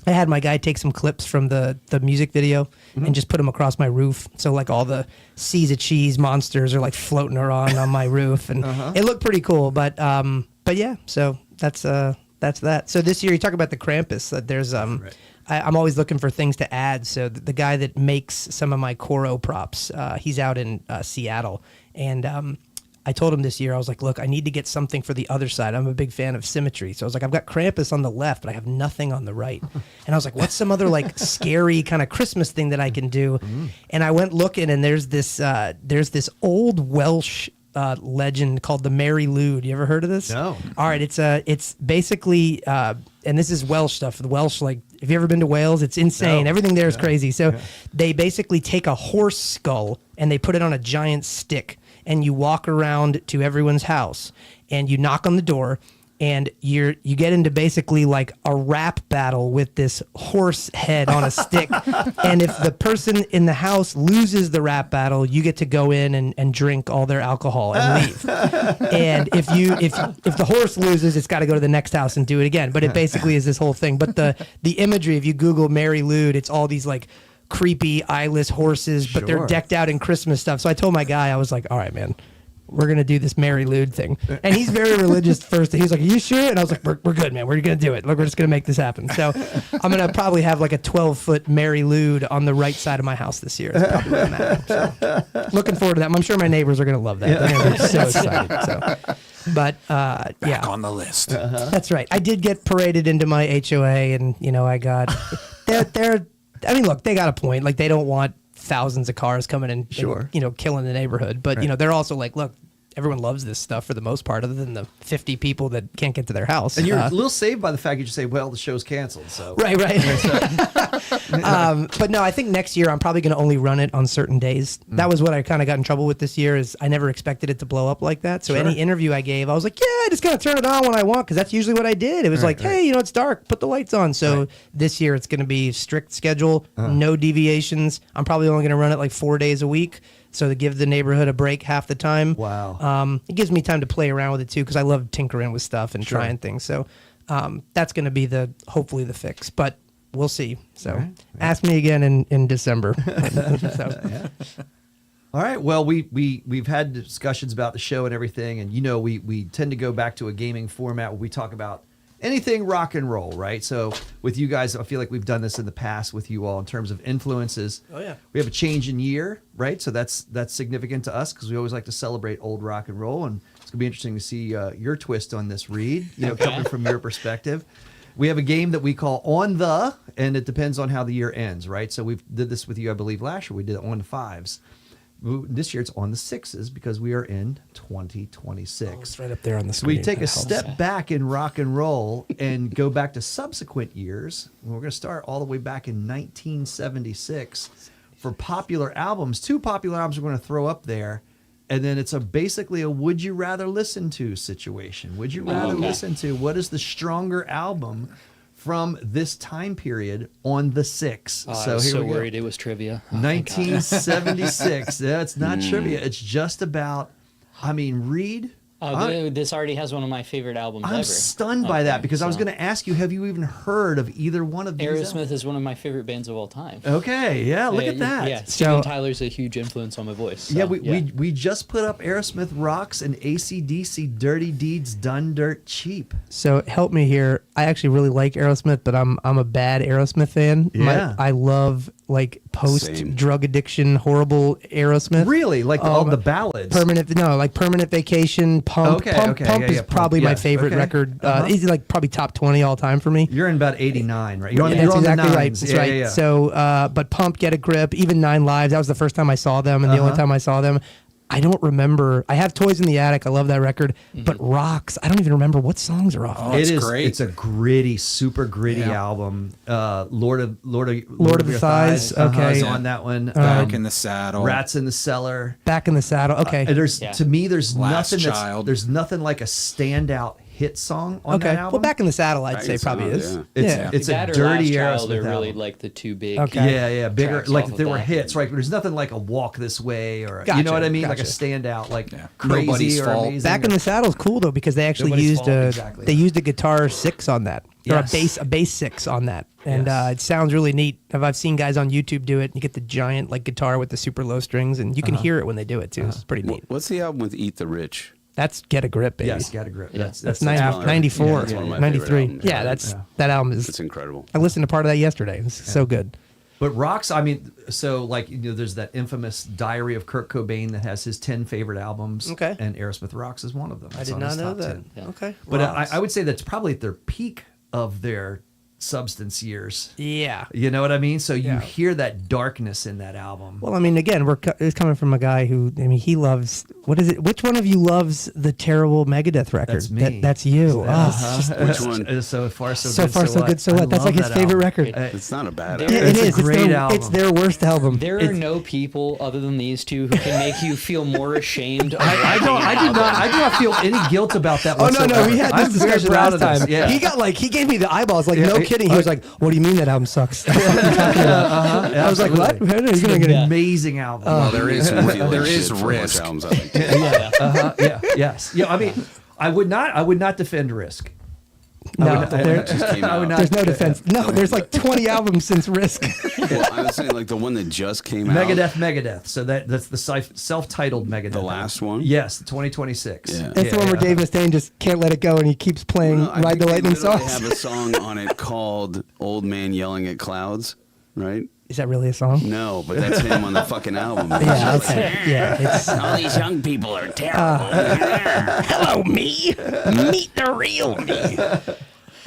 I had my guy take some clips from the music video and just put them across my roof. So like all the Seas of Cheese monsters are like floating around on my roof, and it looked pretty cool. But yeah, so that's that. So this year you talk about the Krampus. There's I'm always looking for things to add. So the guy that makes some of my Coro props, he's out in Seattle, and I told him this year, I was like, "Look, I need to get something for the other side. I'm a big fan of symmetry." So I was like, "I've got Krampus on the left, but I have nothing on the right." And I was like, "What's some other like scary kind of Christmas thing that I can do?" And I went looking, and there's this old Welsh legend called the Mary Lwyd. You ever heard of this? No. All right, it's basically, and this is Welsh stuff. The Welsh, like, have you ever been to Wales? It's insane. No. Everything there is crazy. So they basically take a horse skull and they put it on a giant stick. And you walk around to everyone's house and you knock on the door and you get into basically like a rap battle with this horse head on a stick. And if the person in the house loses the rap battle, you get to go in and drink all their alcohol and leave. And if the horse loses, it's got to go to the next house and do it again. But it basically is this whole thing. But the imagery, if you Google Mary Lwyd, it's all these like creepy eyeless horses, but they're decked out in Christmas stuff. So I told my guy, I was like, "All right, man, we're gonna do this Mary Lwyd thing." And he's very religious first. He was like, "Are you sure?" And I was like, "We're good, man. We're gonna do it. Look, we're just gonna make this happen." So I'm gonna probably have like a 12-foot Mary Lwyd on the right side of my house this year. That's probably what I'm at. So looking forward to that. I'm sure my neighbors are gonna love that. They're gonna be so excited. So. But Back on the list. That's right. I did get paraded into my HOA, and I got they're. I mean, look, they got a point. Like, they don't want thousands of cars coming in, and, killing the neighborhood. But, they're also like, look, everyone loves this stuff for the most part, other than the 50 people that can't get to their house. And you're a little saved by the fact you just say, "Well, the show's canceled." So right. But no, I think next year I'm probably going to only run it on certain days. That was what I kind of got in trouble with this year. Is I never expected it to blow up like that. So any interview I gave, I was like, "Yeah, I just got to turn it on when I want," because that's usually what I did. It was "Hey, it's dark, put the lights on." So this year it's going to be strict schedule, no deviations. I'm probably only going to run it like 4 days a week. So to give the neighborhood a break half the time. Wow. It gives me time to play around with it too, because I love tinkering with stuff and trying things. So that's going to be hopefully the fix, but we'll see. So ask me again in December. All right. Well, we've had discussions about the show and everything, and we tend to go back to a gaming format where we talk about anything rock and roll, right? So with you guys, I feel like we've done this in the past with you all in terms of influences. Oh yeah. We have a change in year, right? So that's significant to us because we always like to celebrate old rock and roll, and it's gonna be interesting to see your twist on this, Reed. Coming from your perspective. We have a game that we call On The, and it depends on how the year ends, right? So we did this with you, I believe, last year. We did it on the 5s. This year it's on the 6s because we are in 2026. It's right up there on the So screen. we take a step back in rock and roll and go back to subsequent years. We're going to start all the way back in 1976 for popular albums. 2 popular albums we're going to throw up there. And then it's basically a would you rather listen to situation. Would you rather listen to what is the stronger album from this time period on the 6? I was so worried it was trivia. 1976. That's not trivia. It's just about, Reed, This already has one of my favorite albums ever. I'm stunned by that because I was going to ask you, have you even heard of either one of these? Aerosmith is one of my favorite bands of all time. Okay, yeah, look at that. Yeah, Steven Tyler's a huge influence on my voice. So, yeah, we just put up Aerosmith Rocks and AC/DC Dirty Deeds Done Dirt Cheap. So help me here. I actually really like Aerosmith, but I'm a bad Aerosmith fan. Yeah. I love like post drug addiction horrible Aerosmith. Really, like all the ballads. Permanent Vacation. Pump. Pump is probably my favorite record. He's like probably top 20 all time for me. You're in about 89, right? That's exactly right. That's right. Yeah. So, but Pump, Get a Grip, even 9 Lives. That was the first time I saw them, and the only time I saw them. I don't remember. I have Toys in the Attic. I love that record. But Rocks, I don't even remember what songs are off. Oh, it's great. It's a gritty, super gritty album. Lord of the Thighs. Okay, is on that one. Back in the Saddle. Rats in the Cellar. Back in the Saddle. Okay. To me, there's Last nothing. Child. There's nothing like a standout hit song on that album. Well, Back in the Saddle, I'd say probably is. It's that a or dirty Last Child Aerosmith are really album. like the two big. Okay. Yeah, bigger. tracks Like off of there were that. hits, right? But there's nothing like a Walk This Way or you Gotcha, know what I mean, like a gotcha. standout, like Nobody's crazy or Fault. amazing. Back in the Saddle's cool though because they actually Nobody's used Fault, exactly. they used a guitar 6 on that. Yes. Or a bass 6 on that. And Yes. it sounds really neat. I've seen guys on YouTube do it. You get the giant like guitar with the super low strings and you can hear it when they do it too. It's pretty neat. What's the album with Eat the Rich? That's Get a Grip, baby. Yes, Get a Grip. That's That's 94, Yeah, that's one of my 93. favorite albums. Yeah, that album is. It's incredible. I listened to part of that yesterday. It's so good. But Rocks, I mean, so like there's that infamous Diary of Kurt Cobain that has his 10 favorite albums. Okay. And Aerosmith Rocks is one of them. I It's did on not his know top that. 10. Yeah. Okay. But Rocks. I would say that's probably at their peak of their substance years. Yeah. You know what I mean? So you Yeah. hear that darkness in that album. Well, I mean, again, it's coming from a guy who, I mean, he loves, what is it? Which one of you loves the terrible Megadeth record? That's me. That's you. Oh, it's just Which one? So far, so so good. far, so good, so I what? That's love like his that favorite album. record. It's not a bad Yeah, album. Yeah, it It's a is. It's great their, album. it's their worst album. There are no people other than these two who can make you feel more ashamed. Of I do not feel any guilt about that Oh whatsoever. no, we had I'm this very discussion proud last of this. time. Yeah. He gave me the eyeballs. Like Yeah, no kidding. He was like, "What do you mean that album sucks?" I was like, "What? Absolutely. You're It's gonna an get it?" amazing album. Well, there is I feel like there shit is for a bunch of risk. albums I like. Yes. Yeah. I mean, I would not defend Risk. No, It just came I would out. not- there's no defense. No, there's like 20 albums since Risk. Well, I was saying like the one that just came out. Megadeth. So that's the self-titled Megadeth. The last one? Yes, 2026. Yeah. That's the one where Dave Mustaine just can't let it go and he keeps playing Well, I Ride think the they Lightning literally songs. have a song on it called "Old Man Yelling at Clouds," right? Is that really a song? No, but that's him on the fucking album. Yeah, okay. Yeah, it's All these young people are terrible. hello me, meet the real me.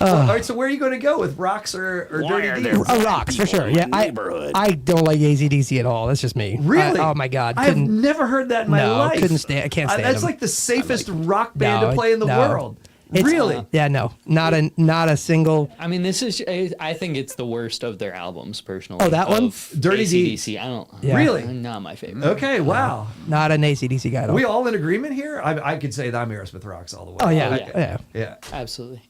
All right, so where are you going to go with Rocks or Why are Dirty there Deeds? Rocks for sure. Yeah, neighborhood? I don't like AC/DC at all. That's just me. Really? Oh my god, I've couldn't. never heard that in my No, life. couldn't stand. I can't stand That's them. like the safest rock band No, to play in the no. world. It's- Really? Yeah, no, not a single. I mean, this is. I think it's the worst of their albums, personally. Oh, that one? Of Dirty AC/DC. I don't. Yeah. Really? Not my favorite. Okay, wow. Not an AC/DC guy at Are all. we all in agreement here? I could say that I'm Aerosmith Rocks all the way. Oh yeah, Oh, yeah. yeah. Yeah. Absolutely.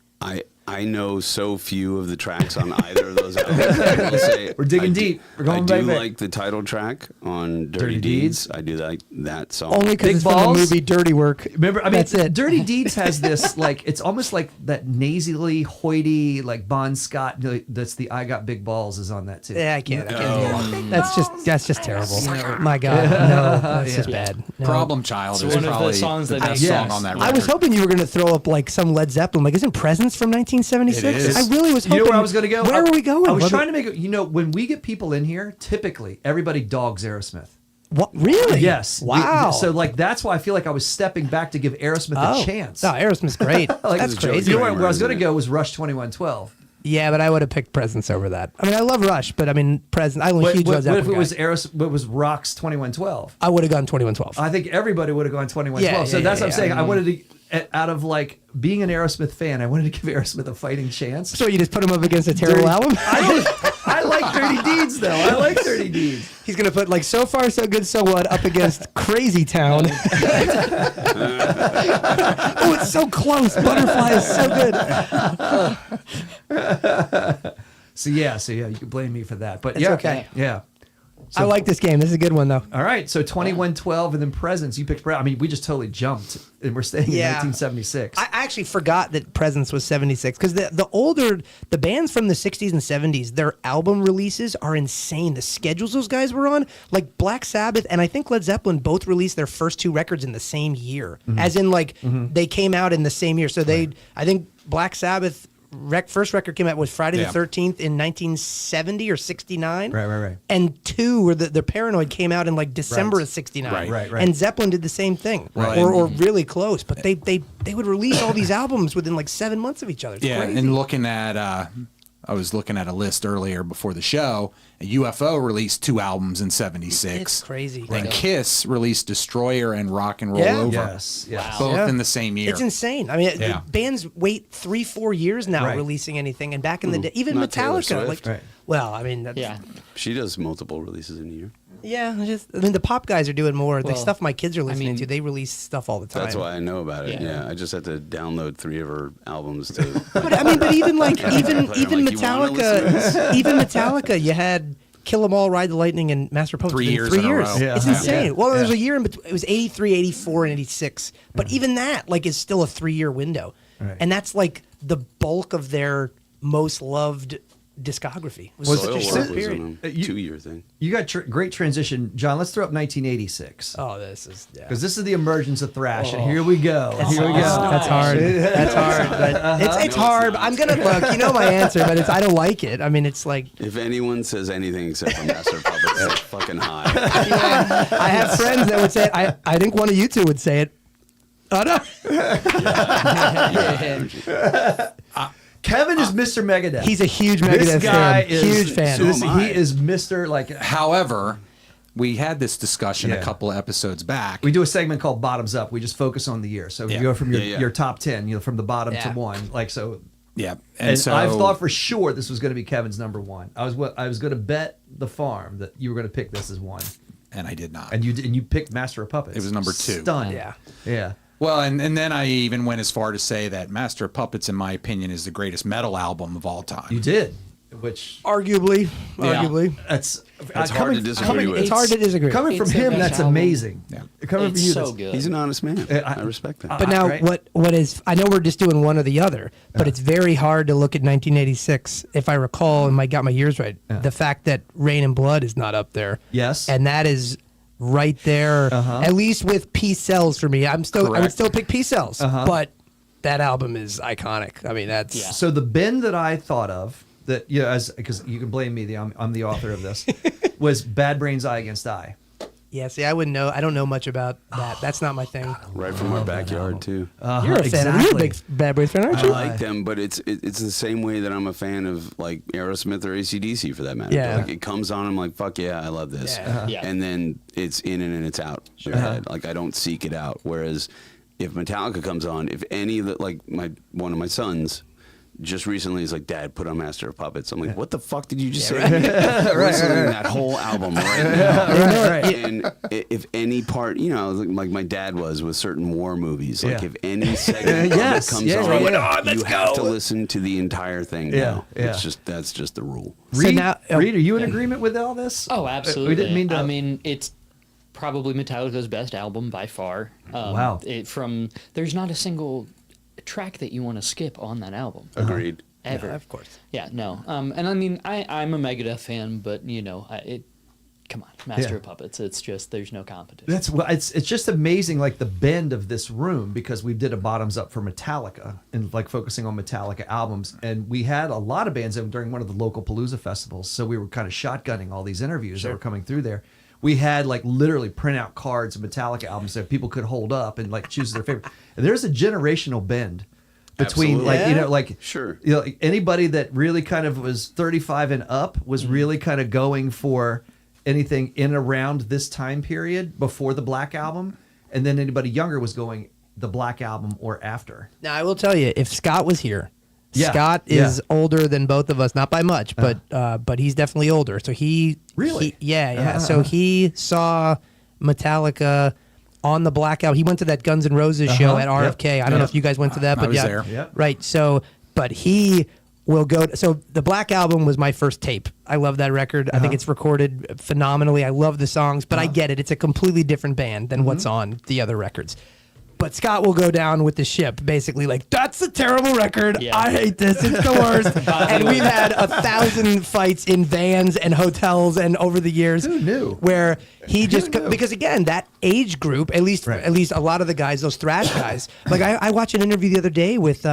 I know so few of the tracks on either of those albums. I will say We're digging I do- deep. We're going I do back. like the title track on Dirty Dirty Deeds. I do like that song. Only because Big it's from balls? the movie Dirty Work. Remember, I mean, That's it. Dirty Deeds has this like it's almost like that nasally, hoity, like Bon Scott. That's the I Got Big Balls is on that too. Yeah, I can't do it. That's just terrible. My God, no, that's just bad. No. Problem Child It's is one of the probably songs the that best makes song sense. on that I record. was hoping you were going to throw up like some Led Zeppelin. Like, isn't Presence from 1976? It is. I really was You hoping. know where I was going to go? Where were we going? I was Was trying it- to make it. When we get people in here, typically everybody dogs Aerosmith. What? Really? Yes. Wow. So like that's why I feel like I was stepping back to give Aerosmith a chance. No, Aerosmith's great. Like, That's Joey crazy. You know where I was isn't going to it? go was Rush 2112. Yeah, but I would have picked Presence over that. I mean, I love Rush, but I mean, Presence. I'm a What, huge what, Led Zeppelin if it guy. was What was Rocks 2112? I would have gone 2112. I think everybody would have gone 2112. Yeah, So yeah, that's yeah, what I'm saying. yeah. I wanted to, out of like being an Aerosmith fan, I wanted to give Aerosmith a fighting chance. So you just put him up against a terrible album? I like Dirty Deeds though. I like Dirty Deeds. He's gonna put like So Far So Good So What up against Crazy Town. Oh, it's so close. Butterfly is so good. So yeah, you can blame me for that. But It's yeah, okay. Yeah. So, I like this game. This is a good one, though. All right, so 21-12, and then Presents. You picked. I mean, we just totally jumped, and we're staying in 1976. I actually forgot that Presence was 76 because the bands from the 60s and 70s, their album releases are insane. The schedules those guys were on, like Black Sabbath and I think Led Zeppelin both released their first 2 records in the same year, as in like they came out in the same year. So I think Black Sabbath first record came out was Friday the 13th in 1970 or 69. Right. And 2 were the Paranoid came out in like December of 69. Right. And Zeppelin did the same thing, or really close. But they would release all these albums within like 7 months of each other. It's crazy. And looking at, I was looking at a list earlier before the show. UFO released 2 albums in '76. It's crazy. And Kiss released Destroyer and Rock and Roll Yeah. Over. Yes. Both in the same year. It's insane. I mean, bands wait 3-4 years now releasing anything, and back in the day, even Not Taylor Metallica. Swift. Like, well, I mean, that's, She does multiple releases in a year. yeah. I mean, the pop guys are doing more. The Well, stuff my kids are listening mean- to, they release stuff all the time. That's why I know about it. Yeah. Yeah, I just had to download 3 of her albums to. But I mean, but even like even I'm like, "You wanna listen to Metallica, even Metallica, you had Kill 'Em All, Ride the Lightning, and Master of Puppets 3 within years 3 in a years. row. Yeah. It's insane. Yeah. Well, there was a year in between. It was 83, 84, and 86. But even that, like, is still a 3-year window, Right. and that's like the bulk of their most loved discography. It was such a Soil short Work was period. a 2-year thing. You got great transition, John. Let's throw up 1986. Oh, this is Because this is the emergence of thrash, and here we go. Here we go. That's hard. That's hard. But it's hard. I'm gonna look. You know my answer, but I don't like it. I mean, it's like If anyone says anything except for Master of Puppets, they're fucking high. I have friends that would say it. I think one of you two would say it. Oh no. Kevin is Mr. Megadeth. He's a huge this Megadeth guy fan. is Huge fan. So am I. He is Mr. Like However, we had this discussion Yeah. a couple of episodes back. we do a segment called Bottoms Up. We just focus on the year. So you go from your top 10, from the bottom to Yeah. 1. Like so. Yeah. And so I've thought for sure this was going to be Kevin's number 1. I was going to bet the farm that you were going to pick this as 1, and I did not. and you picked Master of Puppets. It was number 2. Stunning. Yeah. Well, and then I even went as far to say that Master of Puppets, in my opinion, is the greatest metal album of all time. You did, which Arguably. that's hard to disagree with. It's hard to disagree. Coming from It's the him, best that's album. amazing. Yeah. Coming from It's you, so that's- good. He's an honest man. I I respect that. But now, right. what is? I know we're just doing one or the other, but it's very hard to look at 1986. If I recall, and I got my years right, the fact that Rain and Blood is not up there. Yes. and that is right there. Uh-huh. At least with Peace Cells for me, I would Correct. still pick Peace Cells, Uh-huh. but that album is iconic. I mean, that's Yeah. So the bend that I thought of that because you can blame me, I'm the author of this, was Bad Brains Eye Against Eye. Yeah, see, I wouldn't know. I don't know much about that. That's not my thing. Right from our backyard too. You're a fan. You're a big Bad Boys fan, aren't I you? like them, but it's the same way that I'm a fan of like Aerosmith or AC/DC for that matter. Yeah. Like it comes on, I'm like, fuck yeah, I love this. Yeah. Yeah. And then it's in and it's out. Your head. Like I don't seek it out. Whereas if Metallica comes on, if any of the like one of my sons just recently is like, Dad, put on Master of Puppets. I'm like, what the fuck did you just say? Listening to that whole album right now. Right. And if any part, like my dad was with certain war movies, like Yeah. if any segment of Yes, it comes yeah, on, yeah. you have to listen to the entire thing Yeah, now. yeah. That's just the rule. So Reed, now- Reed, are you in agreement with all this? Oh, absolutely. We didn't mean to. I mean, it's probably Metallica's best album by far. Wow. There's not a single track that you want to skip on that album. Agreed. Ever. Yeah, of course. Yeah, no. And I mean, I'm a Megadeth fan, but come on, Master Yeah. of Puppets. It's just there's no competition. That's it's just amazing, like the bend of this room, because we did a bottoms up for Metallica and like focusing on Metallica albums, and we had a lot of bands in during one of the local Palooza festivals, so we were kind of shotgunning all these interviews that were coming through there. We had like literally print out cards of Metallica albums that people could hold up and like choose their favorite. And there's a generational bend between Absolutely. Sure. like anybody that really kind of was 35 and up was really kind of going for anything in and around this time period before the Black Album, and then anybody younger was going the Black Album or after. Now, I will tell you, if Scott was here, Yeah, Scott yeah. is older than both of us, not by much, but he's definitely older. So Really? yeah. So he saw Metallica on the Black Album. He went to that Guns N' Roses show at RFK. I don't know if you guys went to that, but I was yeah, there. Yep. right. So, but he will go. So the Black Album was my first tape. I love that record. I think it's recorded phenomenally. I love the songs, but I get it. It's a completely different band than what's on the other records. But Scott will go down with the ship, basically like, that's a terrible record. Yeah. I hate this. It's the worst. And we've had 1,000 fights in vans and hotels and over the years. Who knew? Where he just, knew? because again, that age group, at least a lot of the guys, those thrash guys, like I watched an interview the other day with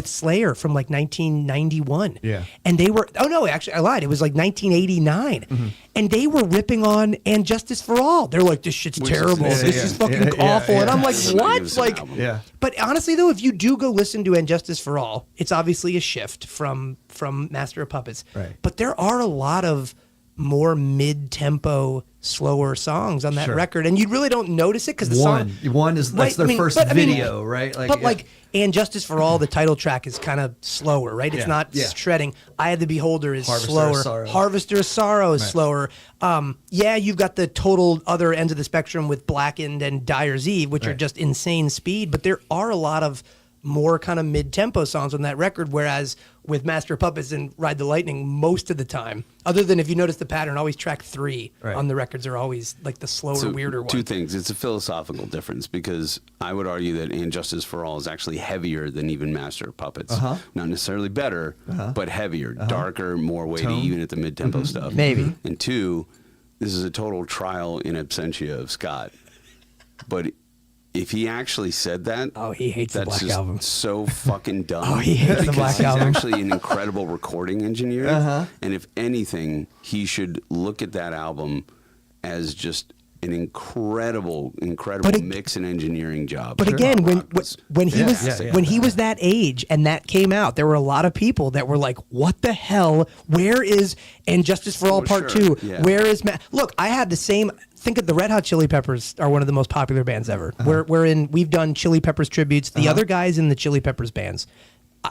Slayer from like 1991. Yeah. And they were, oh no, actually I lied. It was like 1989. And they were ripping on And Justice for All. They're like, this shit's terrible. is- This is fucking awful. And I'm like, It's a what? magnificent Like, album. Yeah. but honestly though, if you do go listen to And Justice for All, it's obviously a shift from Master of Puppets. Right. But there are a lot of more mid-tempo, slower songs on that Sure. record, and you really don't notice it because the One song. is Right, that's their I mean, first but, I mean, video, right? But like, And Justice for All, the title track is kind of slower, right? It's Yeah, not yeah. shredding. Eye of the Beholder is Harvester of slower. Sorrow. Harvester of Sorrow is slower. Yeah, you've got the total other ends of the spectrum with Blackened and Dyer's Eve, which are Right. just insane speed, but there are a lot of more kind of mid-tempo songs on that record, whereas with Master of Puppets and Ride the Lightning, most of the time, other than if you notice the pattern, always track 3 Right. on the records are always like the slower, So, weirder one. two things. It's a philosophical difference because I would argue that And Justice for All is actually heavier than even Master of Puppets. Not necessarily better, but heavier, darker, more weighty, Tone. even at the mid-tempo stuff. Maybe. And two, this is a total trial in absentia of Scott. But if he actually said that, Oh, he hates the that's Black just Album. so fucking dumb. Oh, he hates the because Black he's Album. actually an incredible recording engineer. And if anything, he should look at that album as just an incredible But it- mix and engineering job. But again, when he was Yeah, yeah. when he was that age and that came out, there were a lot of people that were like, "What the hell? Where is And Justice for All Part sure. 2? Yeah. Where is Look, I had the same. Think of the Red Hot Chili Peppers are one of the most popular bands ever. We've done Chili Peppers tributes. The other guys in the Chili Peppers bands.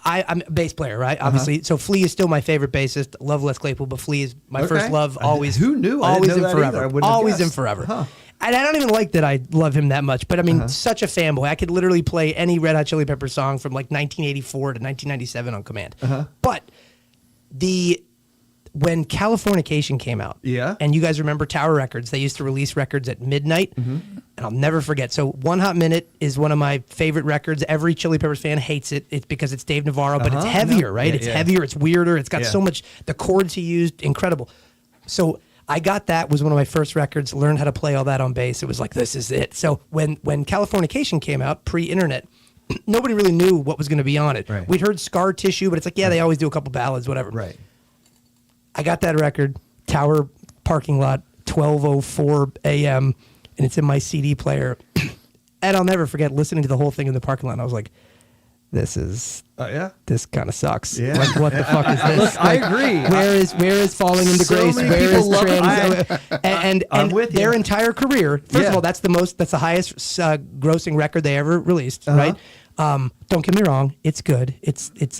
I'm a bass player, right? Obviously, so Flea is still my favorite bassist. Love Les Claypool, but Flea is my first love. Always. Who knew? I didn't Always know and that either. I forever. wouldn't have Always and guessed. forever. Huh. And I don't even like that I love him that much, but I mean, such a fanboy. I could literally play any Red Hot Chili Peppers song from like 1984 to 1997 on command. But when Californication came out, and you guys remember Tower Records, they used to release records at midnight, and I'll never forget. So One Hot Minute is one of my favorite records. Every Chili Peppers fan hates it. It's because it's Dave Navarro, but it's heavier, right? Yeah, It's yeah. heavier, it's weirder, it's got Yeah. so much, the chords he used, incredible. So I got that, was one of my first records, learned how to play all that on bass. It was like, this is it. So when Californication came out, pre-internet, nobody really knew what was going to be on it. Right. We'd heard Scar Tissue, but it's like, yeah, they always do a couple ballads, whatever. Right. I got that record, Tower parking lot, 12:04 a.m., and it's in my CD player. And I'll never forget listening to the whole thing in the parking lot. And I was like, this kind of sucks. Yeah. Like, what the fuck is this? Look, I Like, agree. Where is Falling into So Grace? many Where people is love Trans? And I'm with you. their entire career. First of Yeah. all, that's the highest grossing record they ever released. Right? Don't get me wrong, it's good.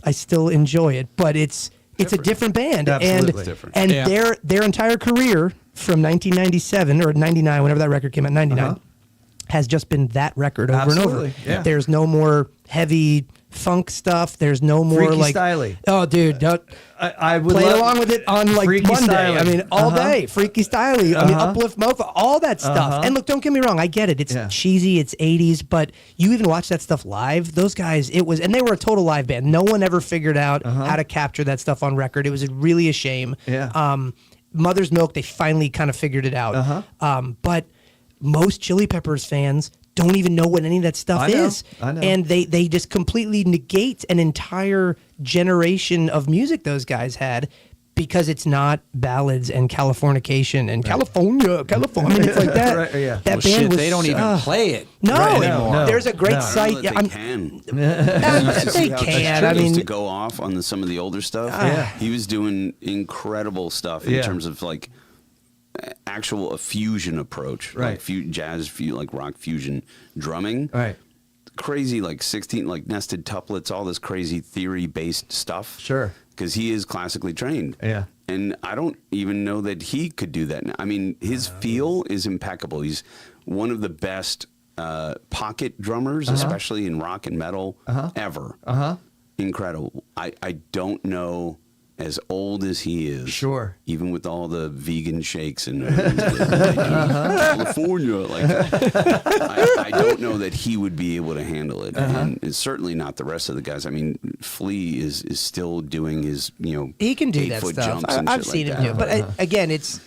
I still enjoy it, but it's a different band. Absolutely. And It's different. and Yeah. their entire career from 1997 or 99, whenever that record came out, 99, has just been that record over and Absolutely, over. yeah. There's no more heavy funk stuff. There's no more Freaky like Styley. Oh, dude, don't I would play love along with it on like Freaky Monday. Styley. I mean, all day. Freaky Styley. I mean, Uplift Mofo, all that stuff. And look, don't get me wrong. I get it. It's Yeah. cheesy. It's 80s. But you even watch that stuff live. Those guys, and they were a total live band. No one ever figured out how to capture that stuff on record. It was really a shame. Yeah. Mother's Milk, they finally kind of figured it out. But most Chili Peppers fans don't even know what any of that stuff I know. is. I know. And they just completely negate an entire generation of music those guys had because it's not ballads and Californication and California. I mean, it's like that. Right, yeah. That Well, band shit, was they don't even play it. No, anymore. no. there's a great No. site. I don't know that they can. They How can. Chad I used mean, to go off on some of the older stuff. He was doing incredible stuff in Yeah. terms of like actual a fusion approach, Right. like jazz, like rock fusion drumming. Right. Crazy, like 16, like nested tuplets, all this crazy theory based stuff. Sure. Because he is classically trained. Yeah. And I don't even know that he could do that now. I mean, his feel is impeccable. He's one of the best pocket drummers, especially in rock and metal, ever. incredible. I don't know, as old as he is, Sure. even with all the vegan shakes and California, like I don't know that he would be able to handle it, and it's certainly not the rest of the guys. I mean, Flea is still doing his He can do that 8-foot stuff. jumps and I've shit seen like him do that. it. But again, it's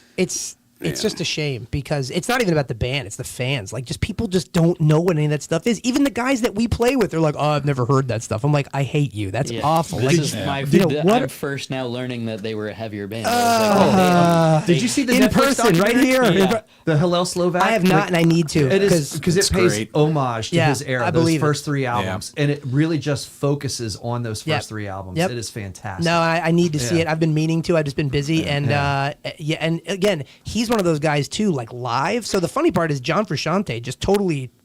just a shame because it's not even about the band; it's the fans. Like, just people just don't know what any of that stuff is. Even the guys that we play with, they're like, "Oh, I've never heard that stuff." I'm like, "I hate you. That's awful." This Like, is my. what? I'm first now learning that they were a heavier band. I was like, Did you see the in Netflix person right documentary? here? Yeah. The Hillel Slovak? I have not, and I need to. It is because it pays great. homage to Yeah, his era, I those believe it. first 3 albums, and it really just focuses on those first 3 albums. Yep. It is fantastic. No, I need to see Yeah. it. I've been meaning to. I've just been busy, and and again, he's one of those guys too, like live. So the funny part is John Frusciante just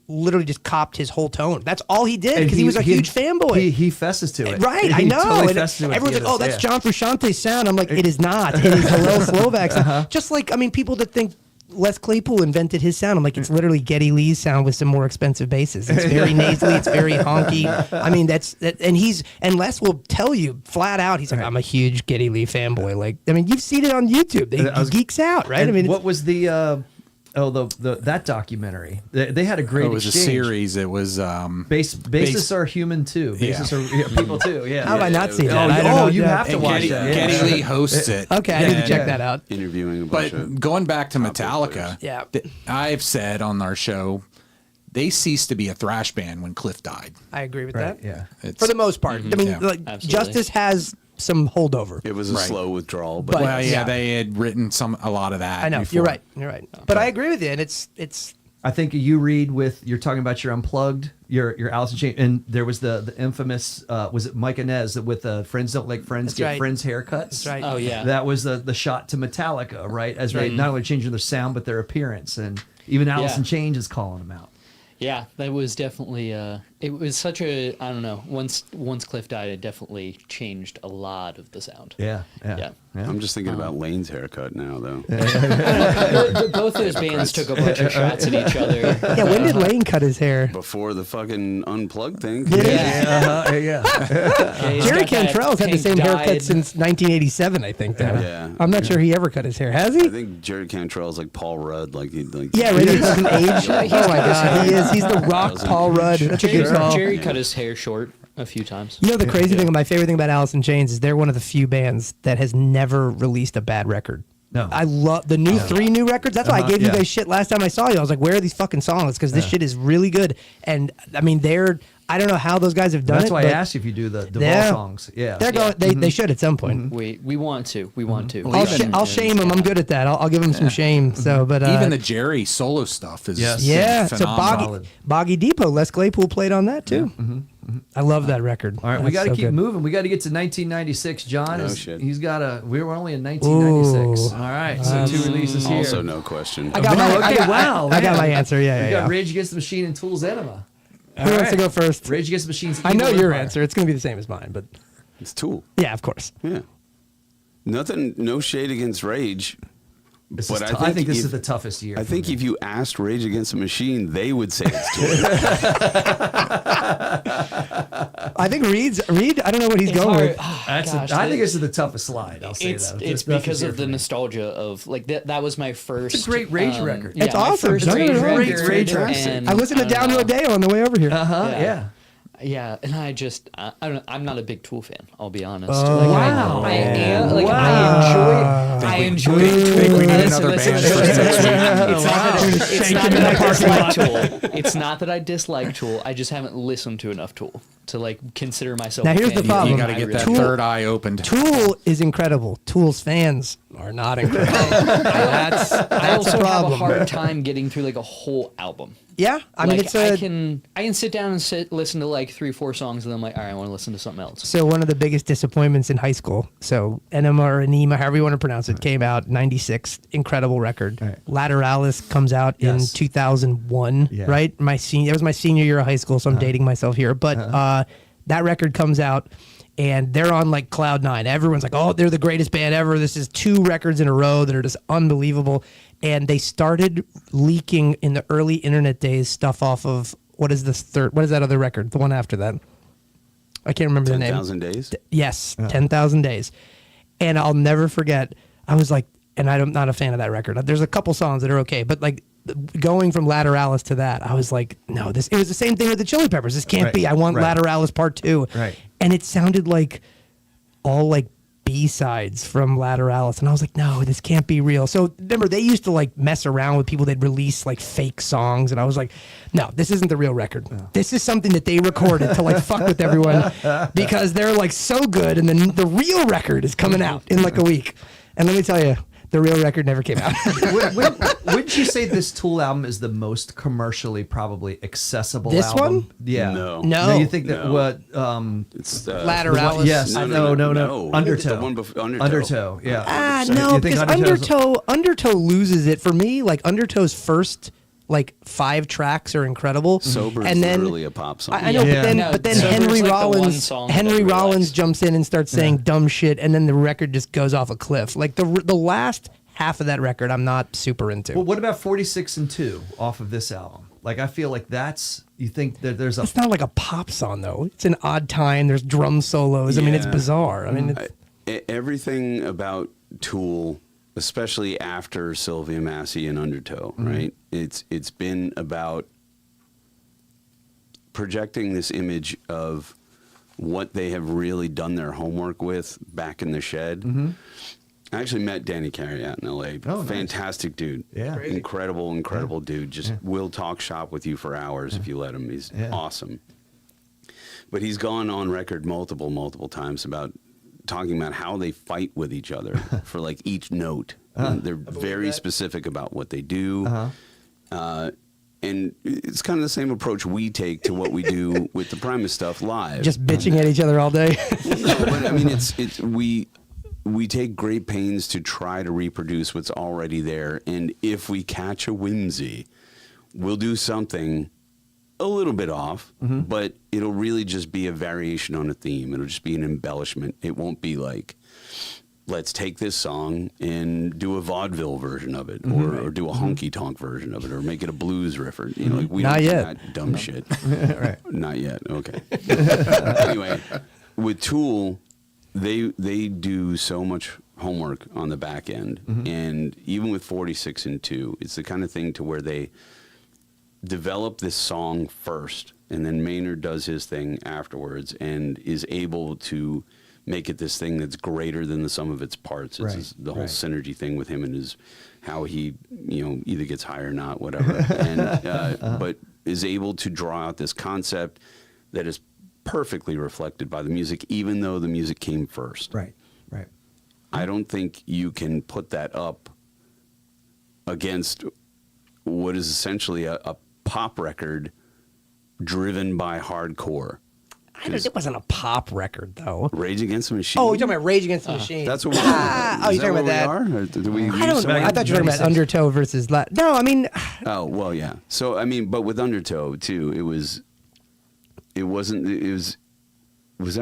literally just copped his whole tone. That's all he did And because he was a huge fanboy. He fesses to it. Right, I He know. totally And fesses to it. everyone's like, "Oh, that's Yeah. John Frusciante's sound." I'm like, "It is not. It is Hillel Slovak's sound." Just like, I mean, people that think Les Claypool invented his sound. I'm like, it's literally Geddy Lee's sound with some more expensive basses. It's very nasally. It's very honky. I mean, and Les will tell you flat out. He's like, I'm a huge Geddy Lee fanboy. Like, I mean, you've seen it on YouTube. He geeks out, right? And I mean, what was the that documentary? They had a great It was exchange. a series. It was Bassists are human too. Bassists are people too. Yeah. how have I not seen Oh, that? I don't know. you Yeah. have to and watch Geddy, that. Geddy Lee hosts it. Okay, I need to check And- that out. Interviewing a bunch But of going back to top Metallica, Yeah. I've said on our show, they ceased to be a thrash band when Cliff died. I agree with Right, that. yeah. It's, For the most part. I mean, Yeah. like, Absolutely. Justice has some holdover. it was a Right. slow withdrawal, but well, yeah, yeah. they had written a lot of that. I know. before. You're right. You're right. But I agree with you, and it's I think you read you're talking about your Unplugged, your Alice in Chains, and there was the infamous was it Mike Inez with Friends Don't Like Friends That's Get right. Friends haircuts. That's right. Oh yeah. That was the shot to Metallica, right? As they not only changing their sound but their appearance, and even Alice in Chains is calling them out. Yeah, that was definitely. It was such a. I don't know. Once Cliff died, it definitely changed a lot of the sound. Yeah. I'm just thinking about Lane's haircut now, though. Both those bands took a bunch of shots at each other. yeah. When did Lane cut his hair? Before the fucking Unplugged thing. Yeah, he's Jerry got that Cantrell's had the pink same haircut dyed- since 1987, I think. Though. Yeah. I'm not sure he ever cut his hair. Has I he? think Jerry Cantrell's like Paul Rudd, like Yeah, really doesn't age. Oh my God, he is. He's the rock Doesn't- Paul Rudd. That's a good call. Jerry cut his hair short a few times. You know the crazy thing, my favorite thing about Alice in Chains is they're one of the few bands that has never released a bad record. No. I love the new 3 new records. That's why I gave you yeah. guys shit last time I saw you. I was like, where are these fucking songs? Because this shit is really good. And I mean, I don't know how those guys have done That's it. why I but asked you if you do the Duvall Yeah. songs. Yeah. They're going. They should at some point. We want to. We want to. I'll shame them. I'm good at that. I'll give them some shame. So, but Even the Jerry solo stuff is yeah. So phenomenal. Boggy Depot, Les Claypool played on that too. I love that record. All right, we That's got to so keep good. moving. We got to get to 1996. John No is shit. he's got we were only in 1996. Ooh. All right, so 2 releases here. Also, no question. I got my, Okay, wow, I got man. my answer. Yeah, We yeah, got yeah. Rage Against the Machine and Tools Enema. Who wants to go first? Rage Against the Machine's I know Evil your Empire. answer. It's going to be the same as mine, but It's Tool. yeah, of course. Yeah. No shade against Rage. This But is I I think this if- is the toughest year. I for think me. if you asked Rage Against the Machine, they would say it's Tool. I think Reed. I don't know what he's It's going hard. with. That's Gosh, I think this is the toughest slide. I'll say it's that. it's the toughest because year of for the me. nostalgia of like that was my first. It's a great Rage record. Yeah, It's my awesome. First No, no, Rage no, no. record. It's Rage record. And I listened to don't Down know. Rodeo on the way over here. Yeah. Yeah, and I just I don't. I'm not a big Tool fan. I'll be honest. Oh, wow. I am. Like Wow. I enjoy. think we need Listen, another listen, band listen, choice next listen. week. It's not that- it's Shaking not in that the I parking dislike lot. Tool. It's not that I dislike Tool. I just haven't listened to enough Tool to like consider myself. Now, a here's fan. the problem. You got to I get that really- third eye opened. Tool is incredible. Tool's fans are not incredible. that's I that's also a have a problem. hard time getting through like a whole album. Yeah, I mean Like, it's I can sit down and listen to like 3-4 songs and then I'm like, all right, I want to listen to something else. So one of the biggest disappointments in high school. So Enema or Enema, however you want to pronounce it, came out '96. Incredible record. Right. Lateralis comes out in Yes. 2001. Yeah. Right, that was my senior year of high school, so I'm dating myself here. But that record comes out. And they're on like cloud 9. Everyone's like, "Oh, they're the greatest band ever." This is 2 records in a row that are just unbelievable. And they started leaking in the early internet days stuff off of what is that other record? The one after that. I can't remember the name. 10,000 Days? Yes, 10,000 Days. And I'll never forget, I was like, and I'm not a fan of that record. There's a couple songs that are okay, but like going from Lateralis to that, I was like, no, it was the same thing with the Chili Peppers. This can't be. I want Lateralis Part 2. Right. And it sounded like all like B-sides from Lateralis. And I was like, no, this can't be real. So remember, they used to like mess around with people. They'd release like fake songs. And I was like, no, this isn't the real record. No. This is something that they recorded to like fuck with everyone because they're like so good. And then the real record is coming out in like a week. And let me tell you, the real record never came out. Wouldn't you say this Tool album is the most commercially probably accessible this album? One? Yeah. No. You think that what? It's Lateralis. Yes. No. Undertow. The one before Undertow. Undertow. Yeah. No, because Undertow loses it for me. Like Undertow's first like 5 tracks are incredible. Sober and then literally a pop song. I know, but then Sober's Henry Rollins jumps in and starts saying dumb shit, and then the record just goes off a cliff. Like the last half of that record, I'm not super into. Well, what about 46 and 2 off of this album? Like I feel like you think that there's a. It's not like a pop song though. It's an odd time. There's drum solos. I mean, it's bizarre. I mean, everything about Tool, especially after Sylvia Massey and Undertow, right? It's been about projecting this image of what they have really done their homework with back in the shed. I actually met Danny Carey out in L.A. Oh, fantastic nice. dude. Yeah. Incredible dude. Just will talk shop with you for hours if you let him. He's awesome. But he's gone on record multiple times about talking about how they fight with each other for like each note. They're very specific about what they do. And it's kind of the same approach we take to what we do with the Primus stuff live. just bitching at each other all day. No, but I mean, we take great pains to try to reproduce what's already there. And if we catch a whimsy, we'll do something a little bit off, but it'll really just be a variation on a theme. It'll just be an embellishment. It won't be like, let's take this song and do a vaudeville version of it, or do a honky tonk version of it, or make it a blues riff. Or, you know, like we Not don't yet. do that dumb shit. Right. Not yet. Okay. Anyway, with Tool, they do so much homework on the back end, and even with 46 and 2, it's the kind of thing to where they develop this song first, and then Maynard does his thing afterwards, and is able to make it this thing that's greater than the sum of its parts. It's the whole synergy thing with him and his how he either gets high or not, whatever, and but is able to draw out this concept that is perfectly reflected by the music, even though the music came first. Right. I don't think you can put that up against what is essentially a pop record driven by hardcore. It wasn't a pop record though. Rage Against the Machine. Oh, you're talking about Rage Against the Machine. That's what we're oh, you're talking about that. I don't know. I thought you were talking about Undertow versus No, I mean. Oh well, yeah. So I mean, but with Undertow too, was that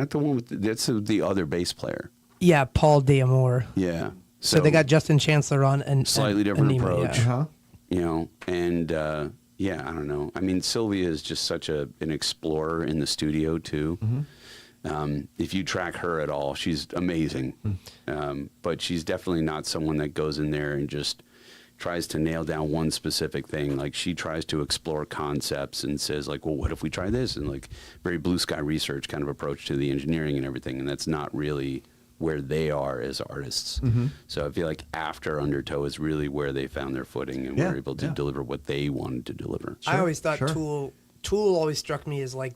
the one with that's the other bass player? Yeah, Paul D'Amour. Yeah. So they got Justin Chancellor on and slightly different Neiman, approach. Yeah. You know, and I don't know. I mean, Sylvia is just such an explorer in the studio too. If you track her at all, she's amazing. But she's definitely not someone that goes in there and just tries to nail down one specific thing. Like, she tries to explore concepts and says like, well, what if we try this? And like very blue sky research kind of approach to the engineering and everything. And that's not really where they are as artists. So I feel like after Undertow is really where they found their footing and were able to deliver what they wanted to deliver. I always thought Tool always struck me as like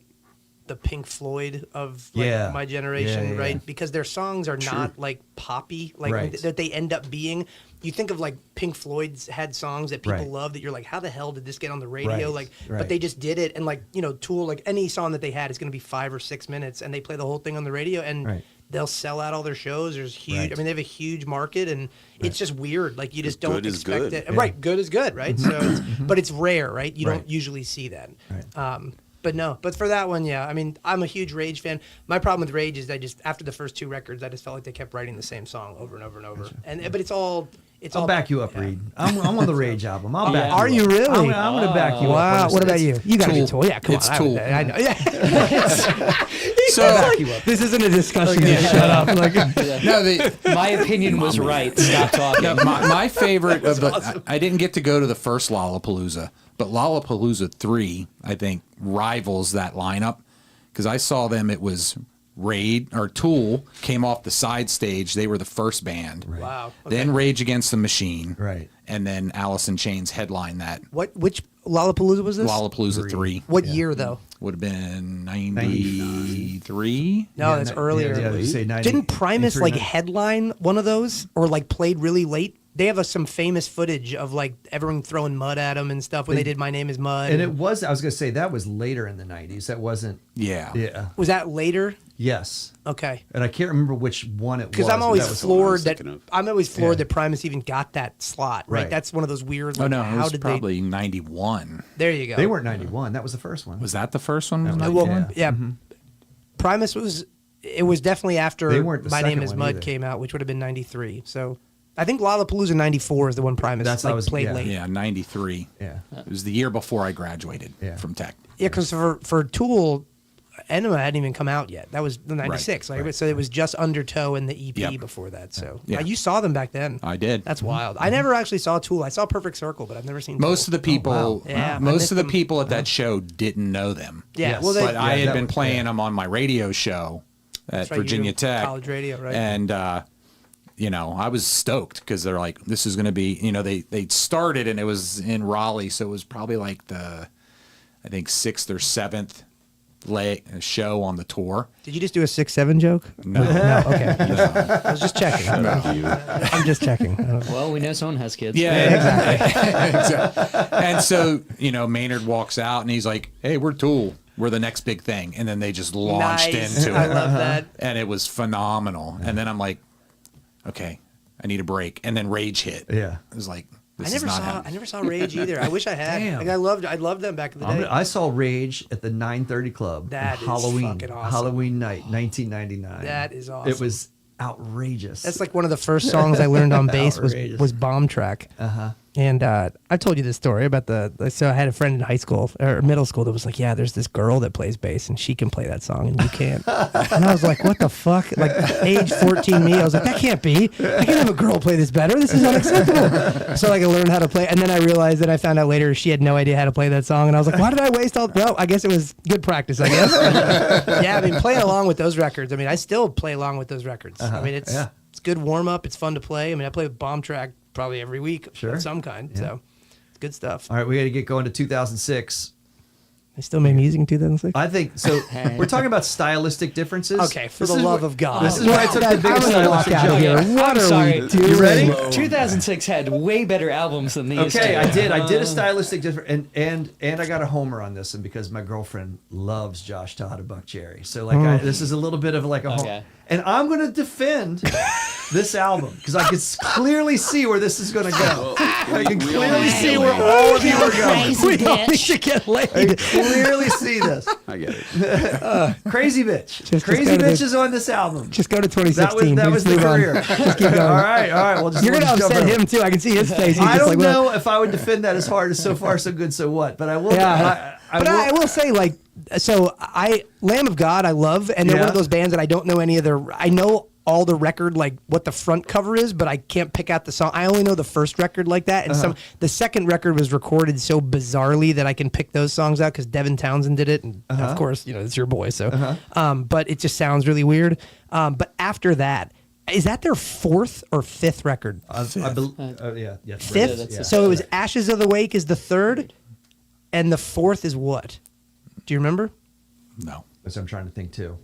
the Pink Floyd of like my generation, right? Because their songs are not like poppy, like that they end up being. You think of like Pink Floyd's had songs that people love that you're like, how the hell did this get on the radio? But they just did it. And like, Tool, like any song that they had is going to be 5 or 6 minutes, and they play the whole thing on the radio, and they'll sell out all their shows. There's huge. I mean, they have a huge market, and it's just weird. Like, you just don't expect it. Right, good is good, right? So, but it's rare, right? You don't usually see that. But for that one, I mean, I'm a huge Rage fan. My problem with Rage is after the first 2 records, I just felt like they kept writing the same song over and over and over. But I'll back you up, Reed. I'm on the Rage album. I'll back you Are up. you really? I'm going to back you up. Wow. What about you? You got to be Tool. Tool. Yeah, come It's on. Tool. I know. Yeah. So Back you up. This isn't a discussion. Shut up. Like, no, My opinion was right. Stop talking. my favorite of the I didn't get to go to the first Lollapalooza, but Lollapalooza 3 I think rivals that lineup because I saw them. It was Raid or Tool came off the side stage. They were the first band. Right. wow. Okay. Then Rage Against the Machine. Right. And then Alice in Chains headlined that. Which Lollapalooza was this? Lollapalooza 3 What year though? would have been 93. No, that's earlier. Yeah, you say 90, Didn't Primus 83, like 90. headline one of those or like played really late? They have some famous footage of like everyone throwing mud at them and stuff when they did My Name Is Mud. And it was, I was going to say, that was later in the 90s. That wasn't. Yeah. Yeah. was that later? Yes. Okay. And I can't remember which one it was. Because I'm but always that was the floored that thinking of. I'm always floored Yeah. that Primus even got that slot. Right. Right. That's one of those weird. Oh Like, no, it how was did probably 91. There you go. They weren't 91. That was the first one. Was that the first one? Was No, 91? Well, yeah. Primus was. It was definitely They after weren't the My Name second Is one Mud either. came out, which would have been 93. So I think Lollapalooza 94 is the one Primus That's like, what I was- played yeah. late. Yeah, 93. Yeah. It was the year before I graduated Yeah. from Tech. Yeah, because for Tool, Enema hadn't even come out yet. That was the 96. Like, so it was just Undertow and the EP Yep. before that. So Yeah. you saw them back then. I did. That's wild. I never actually saw Tool. I saw Perfect Circle, but I've never seen Most Tool. of the people, wow. Yeah, I most missed of the them. people at that show didn't know them. Yeah, Yes. well, they, But I Yeah, had that been was- playing yeah. them on my radio show at That's right, you Virginia do Tech, college radio, right? And you know, I was stoked because they're like, this is going to be, you know, they started and it was in Raleigh, so it was probably like the, I think 6th or 7th show on the tour. Did you just do a 6-7 joke? No. No, okay. I was just checking. I'm just checking. I don't know. Well, we know someone has kids. Yeah, exactly. And so, you know, Maynard walks out and he's like, hey, we're Tool. We're the next big thing. And then they just launched Nice. into it. I love that. And it was phenomenal. And then I'm like, okay, I need a break. And then Rage hit. Yeah. It was like, I this never is not saw. happening. I never saw Rage either. I wish I had. Damn. Like I loved them back in the day. I saw Rage at the 9:30 Club. That is Halloween, fucking awesome. Halloween night, 1999. That is awesome. It was outrageous. That's like one of the first songs I learned on bass Outrageous. was Bomb Track. And I told you this story about so I had a friend in high school or middle school that was like, yeah, there's this girl that plays bass and she can play that song and you can't. And I was like, what the fuck? Like age 14 me, I was like, that can't be. I can't have a girl play this better. This is unacceptable. So like I learned how to play. And then I realized that I found out later she had no idea how to play that song. And I was like, why did I waste all? Well, I guess it was good practice, I guess. Yeah, I mean, playing along with those records. I mean, I still play along with those records. I mean, it's good warm up. It's fun to play. I mean, I play with Bomb Track probably every week of some kind. Yeah. So it's good stuff. All right, we got to get going to 2006. I still made music in 2006. I think so. We're talking about stylistic differences. Okay, for This the is love what- of God. This is why I took the I'm biggest gonna walk stylistic out of jump. here. What I'm are sorry. we doing? You ready? 2006 had way better albums than these. Okay, two. I did. I did a stylistic difference, and I got a homer on this one because my girlfriend loves Josh Todd of Buck Cherry. So like, this is a little bit of like a Okay. homer. And I'm going to defend this album because I can clearly see where this is going to go. I can clearly see where all of you are going. We don't need to get I laid. clearly see this. I get it. Crazy bitch. Just Crazy go to bitch this- is on this album. Just go to That was 2016. that Just was the move on. career. Just keep going. All right. Well, just You're we'll gonna just jump upset over. him too. I can see his face. He's I just don't like, well, know if I would defend that as hard as so far so good so what, but I will. Yeah. But I will say, like, so Lamb of God, I love, and they're one Yeah. of those bands that I don't know any other. I know all the record, like what the front cover is, but I can't pick out the song. I only know the first record like that, and the second record was recorded so bizarrely that I can pick those songs out because Devin Townsend did it, and of course, you know, it's your boy, so. But it just sounds really weird. But after that. Is that their fourth or fifth record? Yeah. Yes. Fifth. that's So it was Ashes of the Wake is the third, and the fourth is what? Do you remember? No. That's what I'm trying to think too.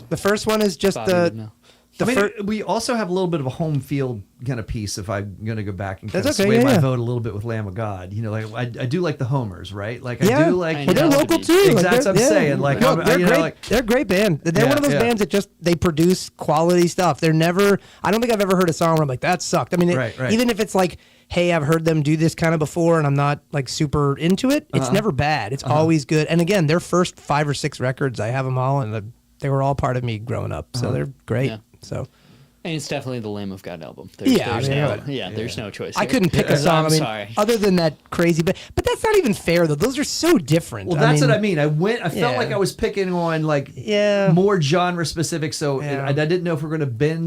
The first one is just Bobby would know. the I mean, fir- we also have a little bit of a home field kind of piece. If I'm going to go back and kind That's of okay, sway yeah, my yeah. vote a little bit with Lamb of God, you know, like I do like the homers, right? Like yeah. I do like. I Well, they're know. local too. Exactly, Like, that's what I'm saying. Like, no, I'm- they're you know, great. like- They're a great band. They're Yeah, one of those yeah. bands that just they produce quality stuff. They're never. I don't think I've ever heard a song where I'm like that sucked. I mean, Right. even if it's like, hey, I've heard them do this kind of before, and I'm not like super into it. It's never bad. It's always good. And again, their first 5 or 6 records, I have them all, and they were all part of me growing up. So they're great. Yeah. So. And it's definitely the Lamb of God album. Yeah, There's no choice. I here. couldn't pick a song. I'm I mean, sorry. other than that crazy, but that's not even fair though. Those are so different. Well, that's what I mean. I felt Yeah. like I was picking on like Yeah. more genre specific. So Yeah. I didn't know if we're going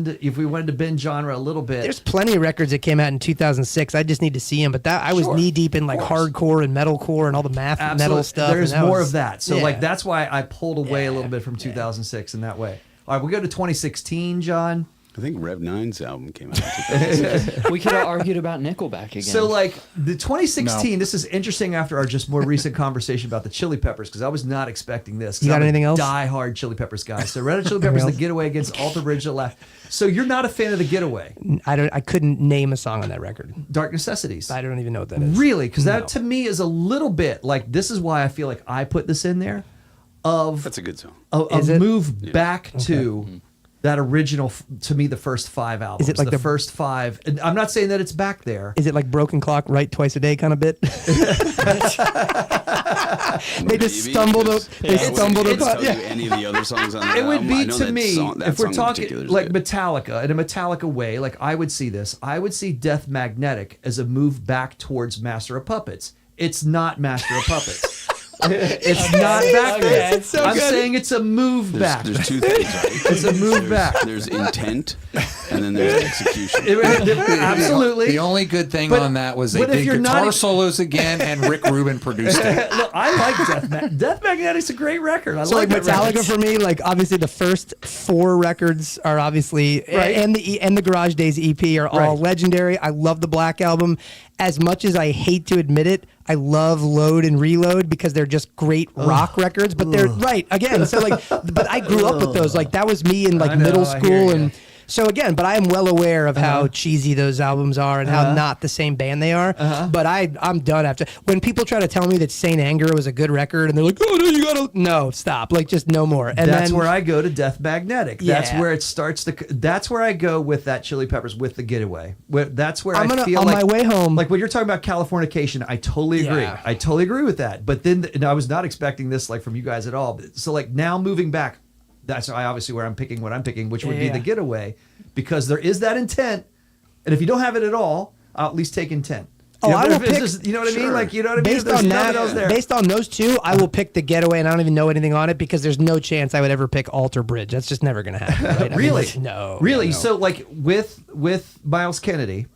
to if we wanted to bend genre a little bit. There's plenty of records that came out in 2006. I just need to see them. But I was knee deep in like hardcore and metalcore and all the math metal stuff. There's and more was, of that. So yeah. like that's why I pulled away a little bit from 2006 in that way. All right, we go to 2016, John. I think Rev 9's album came out in 2006. We could have argued about Nickelback again. So like the 2016, this is interesting after our just more recent conversation about the Chili Peppers because I was not expecting this. You got I'm anything else? Die-hard Chili Peppers guy. So Red Hot Chili Peppers, The Getaway against Alter Bridge, The Laugh. So you're not a fan of The Getaway? I couldn't name a song on that record. Dark Necessities. I don't even know what that is. Really? Because that to me is a little bit like this is why I feel like I put this in there. That's a good song. A move back to that original, to me, the first 5 albums. Is it like the first 5? And I'm not saying that it's back there. Is it like Broken Clock, right twice a day kind of bit? They just stumbled up. They stumbled upon. Yeah. Any of the other songs on that It would album? be I know to that me song, if we're in talking particular is like good. Metallica in a Metallica way. Like I would see this. I would see Death Magnetic as a move back towards Master of Puppets. It's not Master of Puppets. It's not back there. It's so I'm good. saying it's a move back. There's two things, right? It's a move back. There's intent, and then there's execution. Absolutely. The only good thing But- on that was they but if did you're guitar not- solos again, and Rick Rubin produced it. Look, I like Death Magnetic's a great record. I So like that Metallica record. for me, like obviously the first 4 records are obviously Right. and the Garage Days EP are all Right. legendary. I love the Black Album. As much as I hate to admit it, I love Load and Reload because they're just great rock records. But they're right again. So like, but I grew up with those. Like that was me in like I know, middle I hear school ya. and. So again, but I am well aware of how cheesy those albums are and how not the same band they are. But I'm done after when people try to tell me that Saint Anger was a good record and they're like, oh no, you gotta stop, like just no more. And That's then, where I go to Death Magnetic. That's Yeah. where it starts to. That's where I go with that Chili Peppers with The Getaway. That's where I'm I gonna feel on like my way home. like when you're talking about Californication, I totally agree. Yeah. I totally agree with that. But then and I was not expecting this like from you guys at all. So like now moving back, that's obviously where I'm picking what I'm picking, which would be Yeah. The Getaway, because there is that intent, and if you don't have it at all, I'll at least take intent. Oh, You know, I but will if it's pick- just- you know what I mean? Like you know what I mean? based There's on nothing that, else there. based on those two, I will pick The Getaway, and I don't even know anything on it because there's no chance I would ever pick Alter Bridge. That's just never gonna happen. Right? I mean, Really? no. Really? no. So like with Miles Kennedy.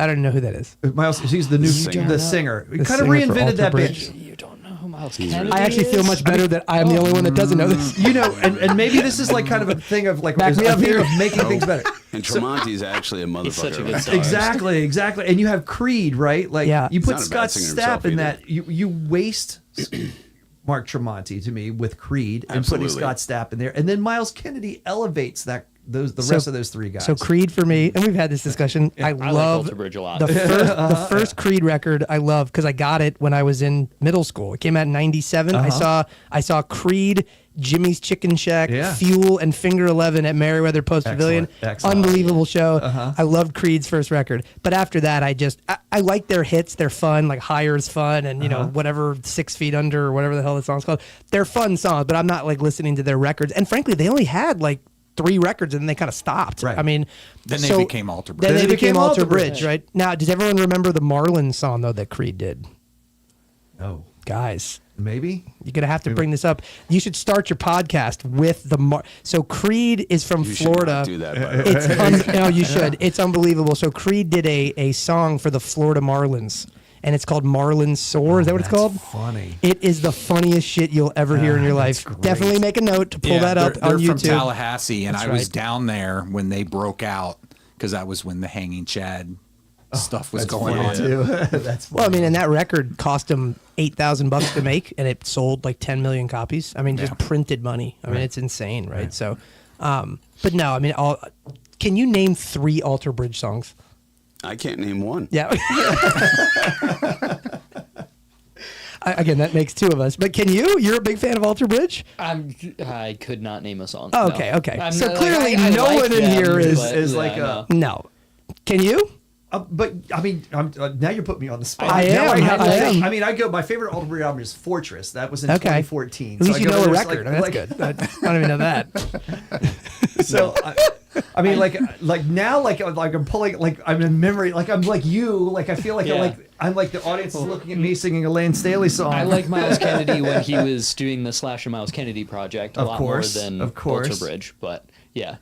I don't know who that is. Miles, he's the new Singer. singer. He The kind of singer for reinvented Alter that Bridge. band. You don't know who Miles Kennedy I actually feel is? much better that I am the only one that doesn't know this. You know, and maybe this is like kind of a thing of like Back me a up thing here. of making things better. And Tremonti's actually a motherfucker. such a of good a song. guitarist. Exactly. And you have Creed, right? Like Yeah. you He's put not a Scott bad singer himself Stapp in either. that. You waste Mark Tremonti to me with Creed and putting Absolutely. Scott Stapp in there, and then Miles Kennedy elevates the So- rest of those 3 guys. So Creed for me, and we've had this discussion. I like love Alter Bridge a lot. the first the first Creed record. I love because I got it when I was in middle school. It came out in '97. I saw Creed, Jimmy's Chicken Shack, Yeah. Fuel, and Finger 11 at Merriweather Post Pavilion. Excellent. Unbelievable show. I loved Creed's first record, but after that, I like their hits. They're fun. Like Hire's fun, and you know whatever 6 Feet Under or whatever the hell the song's called. They're fun songs, but I'm not like listening to their records. And frankly, they only had like 3 records and then they kind of stopped. Right. I mean, Then they so- became Alter Bridge. Then they became Alter Alter Bridge, Bridge. right? Now, does everyone remember the Marlin song though that Creed did? oh, Guys, maybe. you're gonna have to bring this up. You should start your podcast with the so Creed is from You should Florida. not do that, by the way. It's no, you should. It's unbelievable. So Creed did a song for the Florida Marlins, and it's called Marlins Soar. Is that what it's That's called? funny. It is the funniest shit you'll ever hear in your life. that's great. Definitely make a note to pull that up they're on from YouTube. Tallahassee, and That's I was right. down there when they broke out because that was when the Hanging Chad stuff was That's going funny on. too. That's funny. Well, I mean, and that record cost them $8,000 to make, and it sold like 10 million copies. I mean, just printed money. I mean, it's insane, right? So, but no, I mean, can you name 3 Alter Bridge songs? I can't name one. Yeah. Again, that makes 2 of us. But can you? You're a big fan of Alter Bridge? I could not name a song. Oh, no. okay, okay. I'm So not- clearly I no like one in them, here is is like no. No. Can you? But I mean, now you're putting me on the spot. I Now am, have to I think. am. I mean, I go. My favorite Alter Bridge album is Fortress. That was in Okay. 2014. At least I you go, know a there's record. like- That's good. I don't even know that. So I mean, like now, like I'm pulling, like I'm in memory, like I'm like you, like I feel like I'm like the audience is looking at me singing a Lane Staley song. I like Miles Kennedy when he was doing the Slash and Miles Kennedy project a lot more than Alter Bridge, but yeah.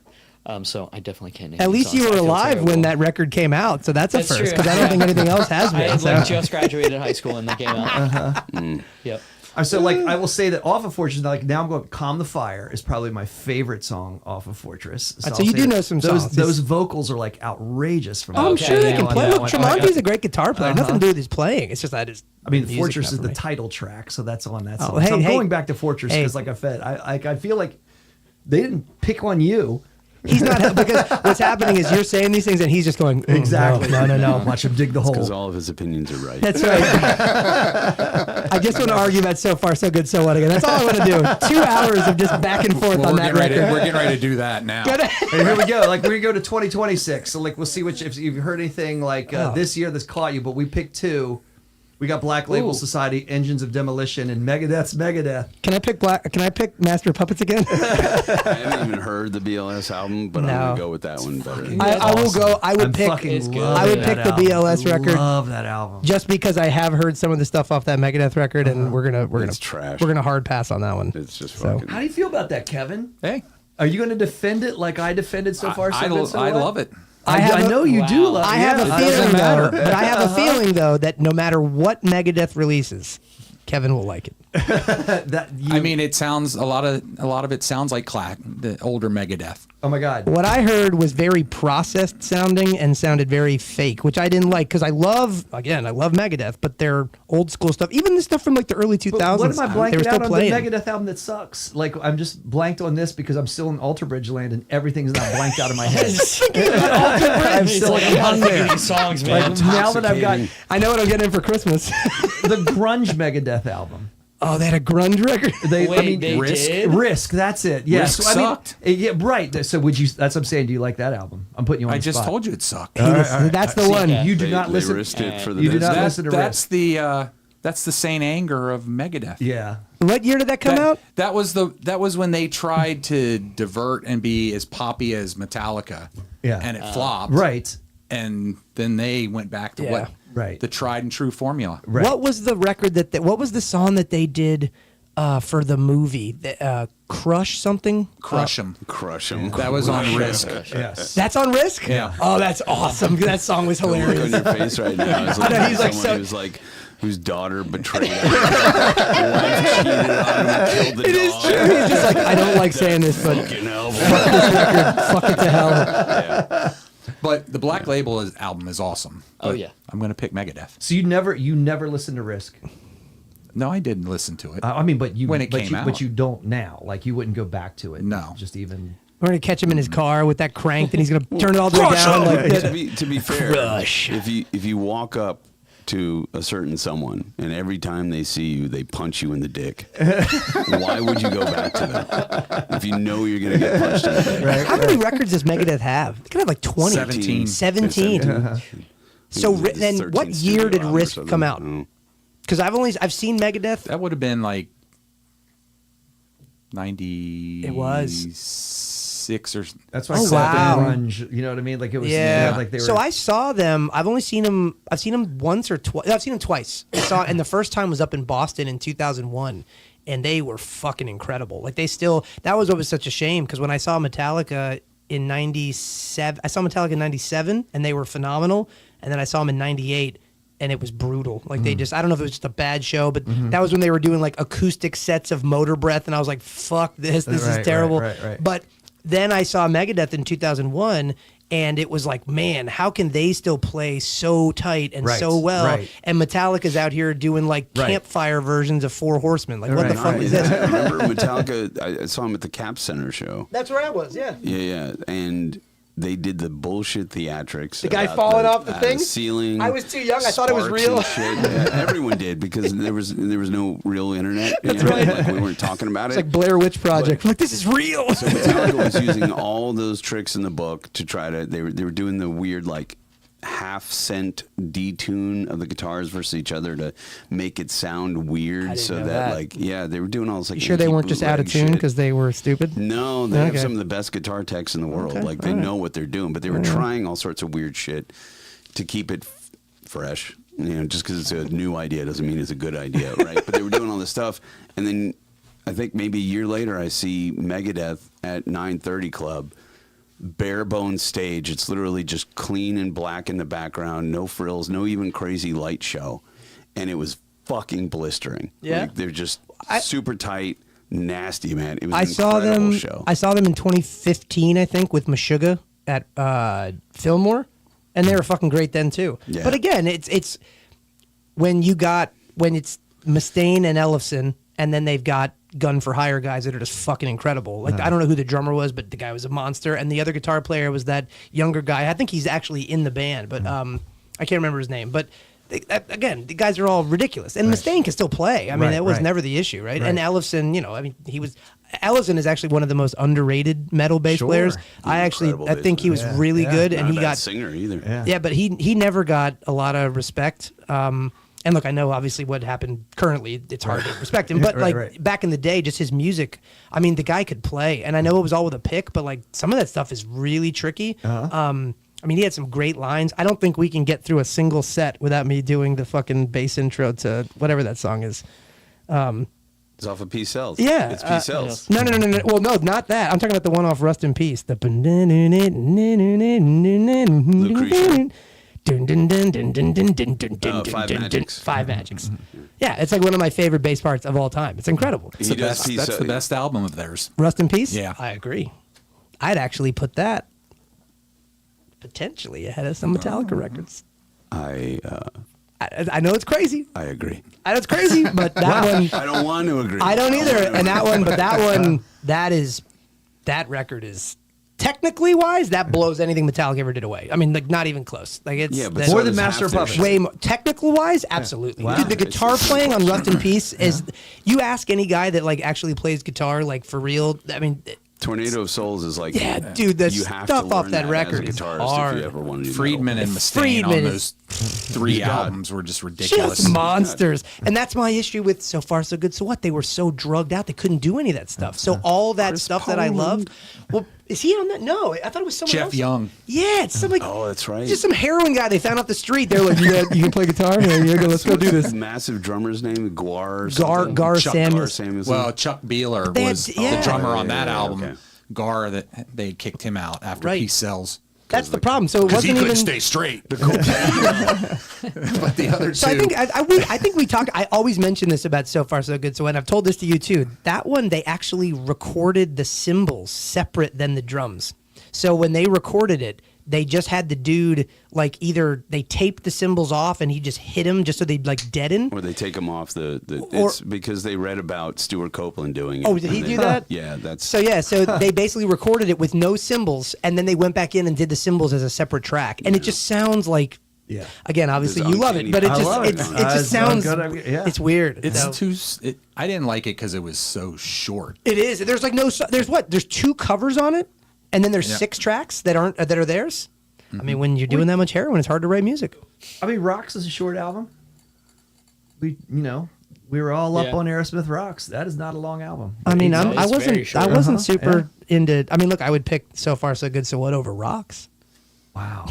So I definitely can't name At least you were alive when that record came out, so that's a first, because I don't think anything else has been. I had like just graduated high school when they came out. Yep. So like I will say that off of Fortress, like now I'm going Calm the Fire is probably my favorite song off of Fortress. So you do know some songs. Those vocals are like outrageous from I'm sure they can play. Look, Tremonti's a great guitar player. Nothing to do with his playing. It's just I mean, Fortress is the title track, so that's on that song. So I'm going back to Fortress because like I said, I feel like they didn't pick on you. He's not, because what's happening is you're saying these things and he's just going, exactly. No. Watch him dig the hole. Because all of his opinions are right. That's right. I just want to argue that so far, so good, so what again. That's all I want to do. 2 hours of just back and forth on that record. We're getting ready to do that now. Here we go. Like we go to 2026. So like we'll see if you've heard anything like this year that's caught you. But we picked 2. We got Black Label Society, Engines of Demolition, and Megadeth's Megadeth. Can I pick Master of Puppets again? I haven't even heard the BLS album, but I'm gonna go with that one better. I will go. I would pick the BLS record. Love that album. Just because I have heard some of the stuff off that Megadeth record, and we're gonna hard pass on that one. It's just fucking. How do you feel about that, Kevin? Hey, are you going to defend it like I defended so far? I love it. I know you do love it. I have a feeling though, but I have a feeling though that no matter what Megadeth releases, Kevin will like it. I mean, it sounds a lot of it sounds like the older Megadeth. Oh my God! What I heard was very processed sounding and sounded very fake, which I didn't like because I love Megadeth, but their old school stuff, even the stuff from like the early 2000s. But what am I blanking out on playing. the Megadeth album that sucks? Like I'm just blanked on this because I'm still in Alter Bridge land and everything's not blanked out of my head. I'm still like I'm thinking these songs, man. Like, now that I've got, I know what I'm getting in for Christmas. the grunge Megadeth album. Oh, they had a grunge record. They did? Risk. That's it. Yes, Risk sucked. Yeah, right. So would you? That's what I'm saying. Do you like that album? I'm putting you on. I the just spot. told you it sucked. That's the one. You do not listen. Risked it for the you do business. not listen to Risk. That's the Saint Anger of Megadeth. Yeah. What year did that come out? That was when they tried to divert and be as poppy as Metallica. Yeah. And it flopped. Right. And then they went back to the tried and true formula. Right. What was the record what was the song that they did for the movie? Crush something? Crush 'em. Crush 'em. That was on Risk. Yes. That's on Risk? Yeah. Oh, that's awesome. That song was The look hilarious. on your face right now is like he's like someone who's like whose daughter betrayed him. Wife cheated on him, killed the dog. It is true. He's just like, I don't like saying this, but Fucking hell. fuck it to hell. Yeah. But the Black Label album is awesome. Oh, yeah. I'm going to pick Megadeth. So you never listened to Risk. No, I didn't listen to it. I mean, but you when it came out. But you don't now. Like you wouldn't go back to it. No. Just even. We're gonna catch him in his car with that crank, and he's gonna turn it all the way down. Like To be fair, Crush. if you walk up to a certain someone and every time they see you they punch you in the dick, why would you go back to them if you know you're gonna get punched in the dick? Right. how many records does Megadeth have? They could have like 20. 17. So then, 13 what year did studio album or Risk something. come out? Oh. Because I've seen Megadeth. That would have been like 90. It was 6 or. That's why. Oh, I said wow. grunge. You know what I mean? Like it was. Yeah. Like they were. So I saw them. I've seen them once or twice. I've seen them twice. And the first time was up in Boston in 2001, and they were fucking incredible. Like that was what was such a shame because when I saw Metallica in '97, and they were phenomenal, and then I saw them in '98. And it was brutal. Like I don't know if it was just a bad show, but that was when they were doing like acoustic sets of Motor Breath, and I was like, "Fuck this! This is terrible." Right. But then I saw Megadeth in 2001, and it was like, man, how can they still play so tight and so well? Right. And Metallica's out here doing like campfire versions of Four Horsemen. Like, what the fuck is this? I remember Metallica. I saw him at the Cap Center show. That's where I was. Yeah. Yeah, and they did the bullshit theatrics. The guy about falling off the thing? ceiling. I was too young. I thought it was sparks real. and shit. Yeah, everyone did because there was no real internet. That's right. Like we weren't talking about It's it. like Blair Witch Project. Like, this is real. So Metallica was using all those tricks in the book to try to. They were doing the weird like half-cent detune of the guitars versus each other to make it sound weird, didn't so know that, that. like, yeah, they were doing all this like. You sure they Yankee weren't just out of bootleg tune shit. because they were stupid? No, they have Okay. some of the best guitar techs in the world. Okay, Like they all right. know what they're doing, but they were trying all sorts of weird shit to keep it fresh. You know, just because it's a new idea doesn't mean it's a good idea, right? But they were doing all this stuff, and then I think maybe a year later, I see Megadeth at 930 Club, bare bones stage. It's literally just clean and black in the background, no frills, no even crazy light show, and it was fucking blistering. Yeah. Like, they're just super tight. Nasty, man. It was I an saw incredible them. show. I saw them in 2015, I think, with Meshuggah at Fillmore, and they were fucking great then too. Yeah. But again, it's when it's Mustaine and Ellefson, and then they've got Gun for Hire guys that are just fucking incredible. Like I don't know who the drummer was, but the guy was a monster, and the other guitar player was that younger guy. I think he's actually in the band, but I can't remember his name. But again, the guys are all ridiculous, and Mustaine can still play. I mean, Right, that was right. never the issue, right? Right. And Ellefson, you know, I mean, Ellefson is actually one of the most underrated metal bass Sure. players. He's I incredible bass think he was player. really Yeah. good, Not and a he bad got singer either. Yeah. but he never got a lot of respect. And look, I know obviously what happened currently, it's hard to respect him. But Right, like right. back in the day, just his music, I mean, the guy could play. And I know it was all with a pick, but like some of that stuff is really tricky. I mean, he had some great lines. I don't think we can get through a single set without me doing the fucking bass intro to whatever that song is. It's off of Peace Cells. Yeah. It's Peace Cells. No. Well, no, not that. I'm talking about the one off Rust in Peace. The Lucretia. Five Magics. Five Magics. Yeah, it's like one of my favorite bass parts of all time. It's incredible. He does That's Peace the best album of theirs. Rust in Peace? Yeah. I agree. I'd actually put that potentially ahead of some Metallica records. I know it's crazy. I agree. I know it's crazy, but that one, I don't want to agree. I don't either. want to And that agree. one, but that one, that record is technically wise, that blows anything Metallica ever did away. I mean, like not even close. Like it's Yeah, but that's- More so than does Master half of their Puppets. shit. way more technical wise, absolutely. Wow. Dude, the guitar playing on Rust in Peace is. You ask any guy that like actually plays guitar like for real. I mean, Tornado of Souls is like, Yeah, dude, the you have stuff to off learn that as record a is guitarist hard. if you ever want to do Friedman metal. and Mustaine Friedman on is- those three albums were just ridiculous. just monsters. And that's my issue with So Far So Good So What. They were so drugged out they couldn't do any of that stuff. So all that stuff that I loved. Well, is he on that? No, I thought it was someone Jeff else. Young. Yeah, it's some like Oh, that's right. just some heroin guy they found off the street. They're like, you can play guitar? Yeah, let's go do this. Massive drummer's name, Guar. Or Gar something? Gar Chuck Samuels. Samuelson. Well, Chuck Beeler They had- was yeah. the drummer on Yeah, that yeah, album. okay. Gar, that they kicked him out after Right. Peace Sells. That's the problem. So it Because he wasn't couldn't even. stay straight. but the other two. So I think we talk. I always mention this about So Far So Good So What. I've told this to you too. That one they actually recorded the cymbals separate than the drums. So when they recorded it, they just had the dude like either they taped the cymbals off and he just hit him just so they'd like deaden. Or they take them off Or- it's because they read about Stuart Copeland doing it. Oh, did he and do they- that? Yeah, that's So they basically recorded it with no cymbals, and then they went back in and did the cymbals as a separate track, and it just sounds like. Yeah. Again, obviously There's you love it, but it uncanny- just I love it, it. it just It's sounds good. Yeah. it's weird. it's So- I didn't like it because it was so short. It is. There's like no. There's 2 covers on it, and then there's Yeah. 6 tracks that are theirs. I mean, when you're doing that much heroin, it's hard to write music. I mean, Rocks is a short album. We were all up Yeah. on Aerosmith Rocks. That is not a long album. I mean, It's I very wasn't short. super into. I mean, look, I would pick So Far So Good So What over Rocks. Wow.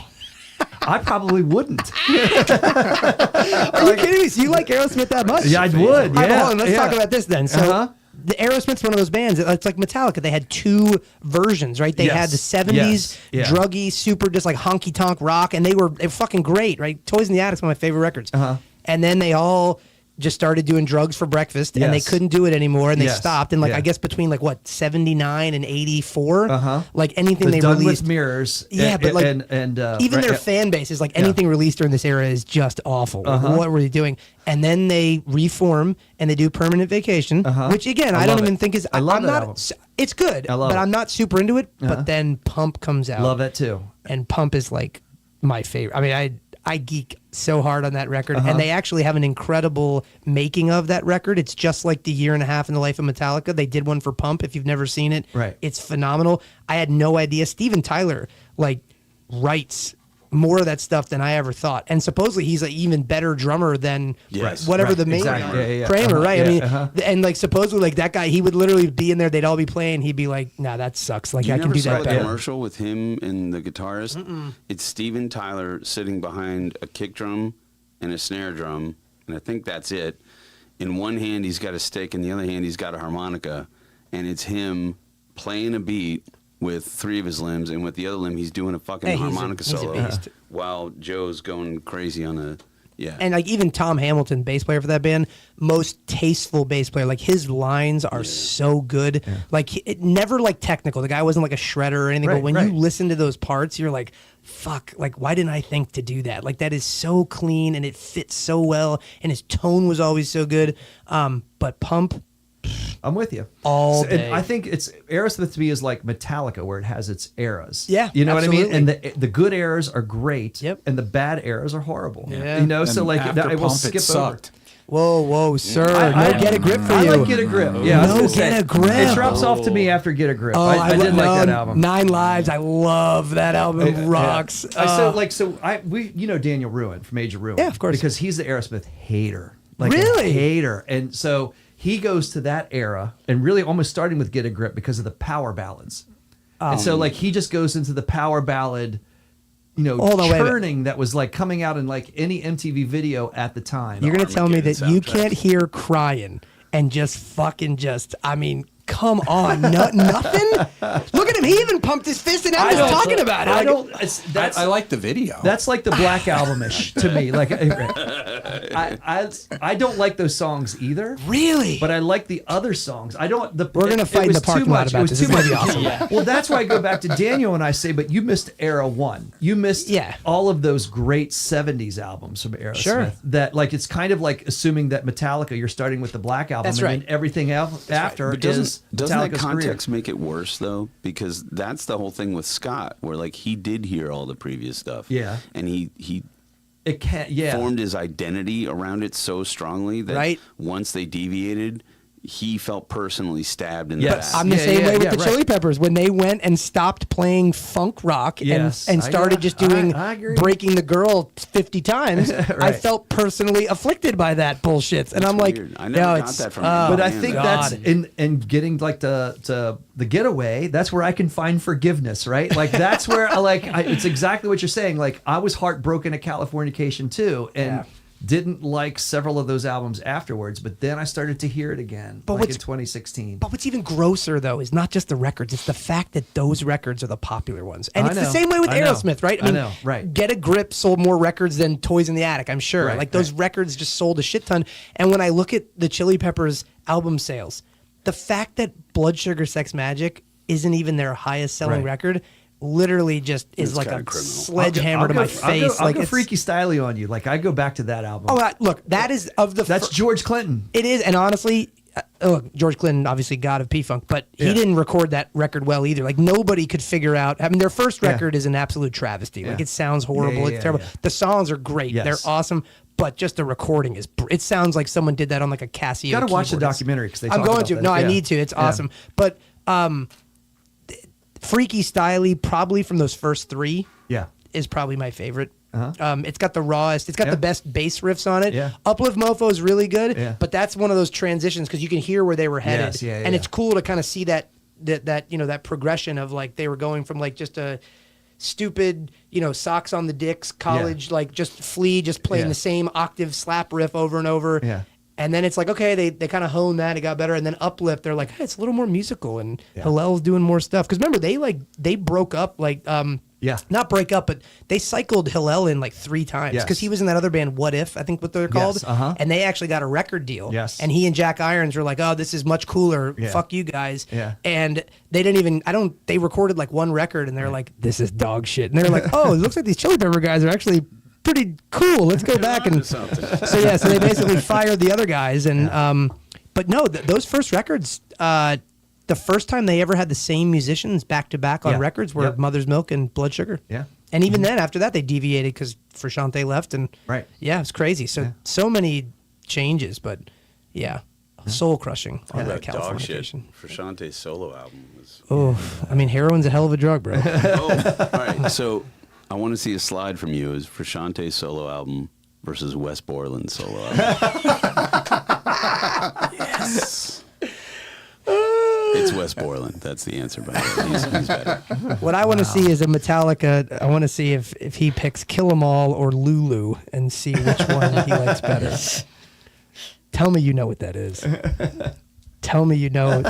I probably wouldn't. Are you kidding me? So you like Aerosmith that much? Yeah, I would. All right, Yeah. hold on, let's yeah. talk about this then. So. Uh-huh. The Aerosmith's one of those bands. It's like Metallica. They had 2 versions, right? They Yes. had the 70s Yes. Yeah. druggy, super just like honky tonk rock, and they were fucking great, right? Toys in the Attic's one of my favorite records. Uh-huh. And then they all just started doing drugs for breakfast, and they Yes. couldn't do it anymore, and they Yes. stopped. And like Yeah. I guess between like what 79 and 84, like anything The they Done released. with Mirrors. Yeah, but like and even right, their yeah. fan base is like anything released during this era is just awful. Like, what were they doing? And then they reform and they do Permanent Vacation, which again I don't love even it. think is. I love I'm that not. album. It's good, I love but it. I'm not super into it. But then Pump comes out. Love it too. And Pump is like my favorite. I mean, I geek so hard on that record, and they actually have an incredible making of that record. It's just like the year and a half in the life of Metallica. They did one for Pump. If you've never seen it, Right. it's phenomenal. I had no idea. Steven Tyler like writes more of that stuff than I ever thought. And supposedly he's an even better drummer than whatever the main Kramer, right? I mean, and like supposedly like that guy, he would literally be in there. They'd all be playing. He'd be like, "Nah, that sucks. Like I can do that better." better." Commercial with him and the guitarist. It's Steven Tyler sitting behind a kick drum and a snare drum, and I think that's it. In one hand, he's got a stick, in the other hand, he's got a harmonica, and it's him playing a beat with 3 of his limbs, and with the other limb, he's doing a fucking harmonica solo while Joe's going crazy on a And like even Tom Hamilton, bass player for that band, most tasteful bass player. Like his lines are so good. Like it never like technical. The guy wasn't like a shredder or anything. But when you listen to those parts, you're like, fuck. Like why didn't I think to do that? Like that is so clean and it fits so well. And his tone was always so good. But Pump. I'm with you. All day. And I think it's Aerosmith to me is like Metallica, where it has its eras. Yeah, you know absolutely. what I mean. And the good eras are great. Yep. And the bad eras are horrible. Yeah. You know, And so like after I will Pump, skip it sucked. Whoa, sir! I Get a grip for I you. like Get a Grip. Yeah, I was No, gonna say, Get a Grip. It drops off to me after Get a Grip. Oh, I did like that album. 9 Lives. I love that album. Rocks. We Daniel Ruin from Age of Ruin. Yeah, of course. Because he's the Aerosmith hater. Like Really? a hater. And so he goes to that era and really almost starting with Get a Grip because of the power ballads. And so like he just goes into the power ballad, churning that was like coming out in like any MTV video at the time. You're going to tell me that Armageddon you soundtrack. can't hear Crying and come on, nothing? Look at him. He even pumped his fist and I was talking about it. I Like, don't. I like the video. That's like the Black Album-ish to me. Like, I don't like those songs either. Really? But I like the other songs. I don't. We're gonna fight in the parking lot about this. It's gonna be awesome. Well, that's why I go back to Daniel and I say, but you missed era 1. You missed all of those great 70s albums from Aerosmith. Sure. That like it's kind of like assuming that Metallica, you're starting with the Black Album, That's and right. then everything else after But is doesn't that Metallica's context career. make it worse though? Because that's the whole thing with Scott, where like he did hear all the previous stuff, and he It can't. formed his identity around it so strongly that once they deviated, he felt personally stabbed in the back. I'm the same way with the Chili Peppers when they went and stopped playing funk rock and started just doing I agree. Breaking the Girl 50 times. I felt personally afflicted by that bullshit, and I'm like, weird. I never got that from him. But I think that's in getting like the Getaway. That's where I can find forgiveness, right? Like that's where it's exactly what you're saying. Like I was heartbroken at Californication too, and didn't like several of those albums afterwards. But then I started to hear it again, in 2016. But what's even grosser though is not just the records; it's the fact that those records are the popular ones, and it's the same way with Aerosmith, right? I know, right? Get a Grip sold more records than Toys in the Attic, I'm sure. Right, like those records just sold a shit ton. And when I look at the Chili Peppers album sales, the fact that Blood Sugar Sex Magic isn't even their highest selling record literally just is like a sledgehammer to my face. I'll go Freaky Styley on you. Like I go back to that album. Oh, look, that is of the. That's George Clinton. It is, and honestly, George Clinton, obviously god of P-Funk, but he didn't record that record well either. Like nobody could figure out. I mean, their first record is an absolute travesty. Like it sounds horrible. It's terrible. The songs are great. Yes. They're awesome. But just the recording is. It sounds like someone did that on like a Casio. You got to watch the keyboard. documentary because they. I'm talk going about to. that. No, I need to. It's awesome. But Freaky Styley, probably from those first 3, is probably my favorite. It's got the rawest. It's got the best bass riffs on it. Yeah. Uplift Mofo is really good, but that's one of those transitions because you can hear where they were headed, and it's cool to kind of see that progression of like they were going from like just a stupid socks on the dicks college like just Flea just playing the same octave slap riff over and over. Yeah. And then it's like, okay, they kind of honed that, it got better. And then Uplift, they're like, hey, it's a little more musical, and Hillel's doing more stuff. Because remember, they broke up, not break up, but they cycled Hillel in like 3 times. Because he was in that other band, What If, I think what they're called. And they actually got a record deal. Yes. And he and Jack Irons were like, oh, this is much cooler. Fuck you guys. Yeah. And they didn't even, they recorded like 1 record, and they're like, this is dog shit. And they're like, oh, it looks like these Chili Pepper guys are actually pretty cool. Let's go back and so they basically fired the other guys and but no, those first records, the first time they ever had the same musicians back to back on records were Mother's Milk and Blood Sugar. Yeah. And even then after that they deviated because Frusciante left and it's crazy. So many changes, but soul crushing on that Californication. Frusciante's solo album was. Oh, I mean, heroin's a hell of a drug, bro. All right. So I want to see a slide from you is Frusciante's solo album versus Wes Borland's solo album. Yes. It's Wes Borland. That's the answer, by the way. He's better. What I want to see is a Metallica. I want to see if he picks Kill 'Em All or Lulu and see which one he likes better. Tell me you know what that is. Tell me you know.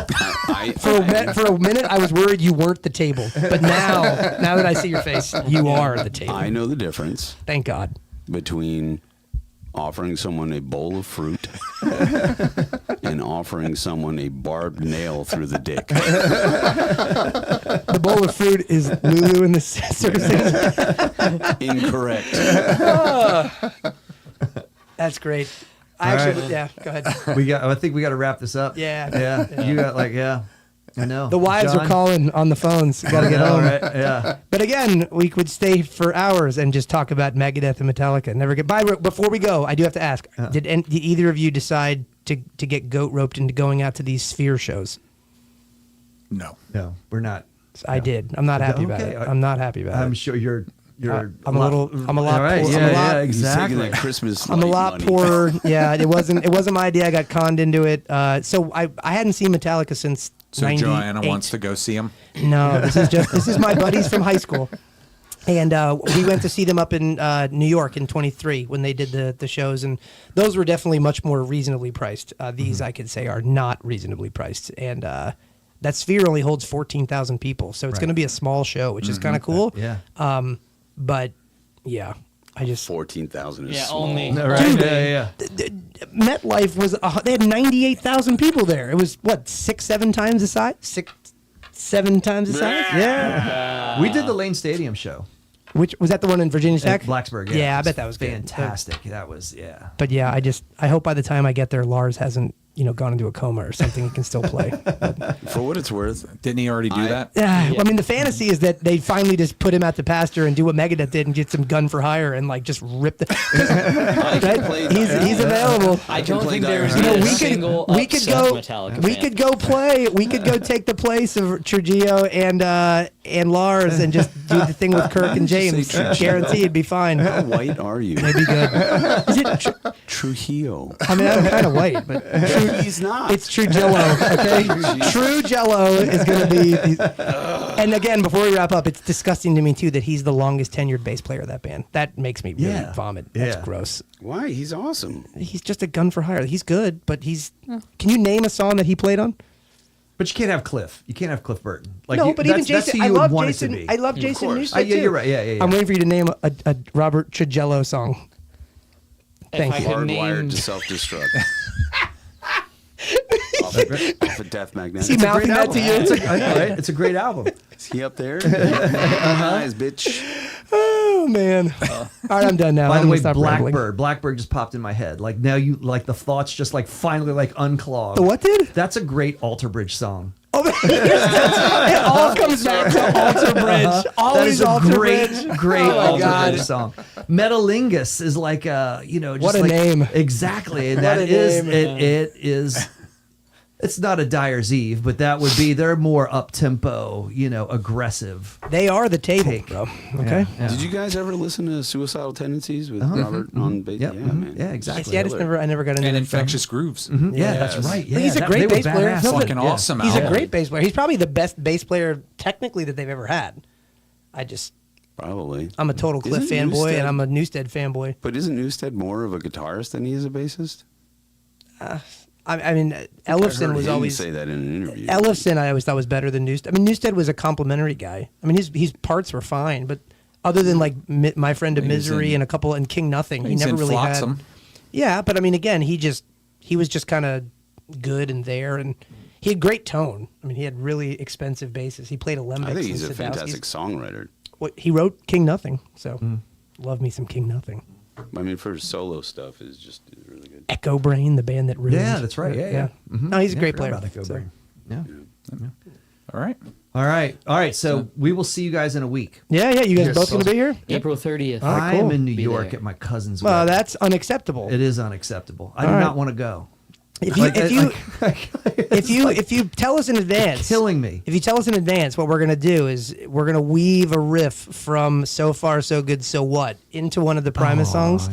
For a minute, I was worried you weren't the table. But now that I see your face, you are the table. I know the difference Thank God. between offering someone a bowl of fruit and offering someone a barbed nail through the dick. The bowl of fruit is Lulu in this circumstance. Incorrect. That's great. All right. Yeah, go ahead. I think we got to wrap this up. Yeah. You got I know. The wives John? are calling on the phones. Got to get home. Right? Yeah. But again, we could stay for hours and just talk about Megadeth and Metallica. Never get by. Before we go, I do have to ask: did either of you decide to get goat roped into going out to these Sphere shows? No. No, we're not. I did. I'm not happy about it. I'm not happy about I'm it. sure you're. I'm a lot. All right. Poor, Yeah, He's taking exactly. that Christmas I'm a light lot money. poorer. Yeah, it wasn't my idea. I got conned into it. So I hadn't seen Metallica since So 98. Joanna wants to go see him. No, this is my buddies from high school, and we went to see them up in New York in '23 when they did the shows, and those were definitely much more reasonably priced. These I could say are not reasonably priced, and that Sphere only holds 14,000 people, so it's going to be a small show, which is kind of cool. Yeah. But yeah, I just 14,000 is Yeah, small. only. Right. Yeah. MetLife was they had 98,000 people there. It was what 6-7 times the size, 6-7 times the size. Yeah. We did the Lane Stadium show. Which was that the one in Virginia Tech? At Blacksburg. Yeah, I It bet that was good. fantastic. That was But yeah, I hope by the time I get there, Lars hasn't gone into a coma or something. He can still play. For what it's worth, Didn't he already do that? Yeah. Well, I mean, the fantasy is that they finally just put him at the pasture and do what Megadeth did and get some gun for hire and like just rip the. Right? He's available. I don't play think there's Dire a Straits. single we could upset go. Metallica We fan. could go play. We could go take the place of Trujillo and Lars and just do the thing with Kirk and James. Guarantee it'd be fine. How white are you? It'd be good. Is it? Trujillo. I mean, I'm kind of white, but He's not. it's True Jello. Okay, True Jello is going to be. And again, before we wrap up, it's disgusting to me too that he's the longest tenured bass player of that band. That makes me really vomit. That's gross. Why? He's awesome. He's just a gun for hire. He's good, but he's. Can you name a song that he played on? But you can't have Cliff. You can't have Cliff Burton. Like No, but even that's Jason. who I you would love want Jason. it to be. I love Jason course. Newsted Yeah, too. you're right. Yeah. I'm waiting for you to name a Robert Trujillo song. Thank I you. could Hardwired name- to self-destruct. off of Death Magnetic. Is he mouthing that to you? I know, right? It's a great album. Is he up there? Eyes, bitch. Oh man! All right, I'm done now. By I'm the way, gonna stop rambling. Blackbird just popped in my head. Like now, the thoughts just like finally like unclogged. The what did? That's a great Alter Bridge song. Oh, it all comes back to Alter Bridge. That is Always a Alter great, Bridge. great Oh my Alter God. Bridge song. Metalingus is like just What a like, name. Exactly, and What that a is name. it is. It's not a Dyer's Eve, but that would be they're more up tempo, aggressive. They are the table, Take. bro. Okay. Yeah. Did you guys ever listen to Suicidal Tendencies with Robert on bass? Yep. Yeah, man. Yeah, exactly. Yeah, I never got into And that Infectious Grooves. Yeah, that's right. Yeah, He's a they great were bass player. badass. No, but- Fucking awesome He's a album. great bass player. He's probably the best bass player technically that they've ever had. Probably. I'm a total Cliff Isn't fanboy, Newsted- and I'm a Newstead fanboy. But isn't Newstead more of a guitarist than he is a bassist? I mean, I Ellefson heard was him always say that in an interview. Ellefson. I always thought was better than Newstead. I mean, Newstead was a complimentary guy. I mean, his parts were fine, but other than like My Friend of He's Misery in- and a couple and King Nothing, he He's never in really Flotsam. had. Yeah, but I mean, again, he was just kind of good and there, and he had great tone. I mean, he had really expensive basses. He played Alembics. I think he's a and fantastic Sadowskis. songwriter. Well, he wrote King Nothing, so love me some King Nothing. I mean, for his solo stuff is just really good. Echo Brain, the band that ruined. Yeah, that's right. Yeah. No, he's a great forgot player. about Echo so. Brain. Yeah. All right. All right. So we will see you guys in a week. Yeah, you guys Yes, both going to be here? April 30th. I am in New Be York there. at my cousin's Well, wedding. that's unacceptable. It is unacceptable. I All do right. not want to go. If you tell us in advance, killing me. If you tell us in advance, what we're gonna do is we're gonna weave a riff from "So Far So Good So What" into one of the Primus songs,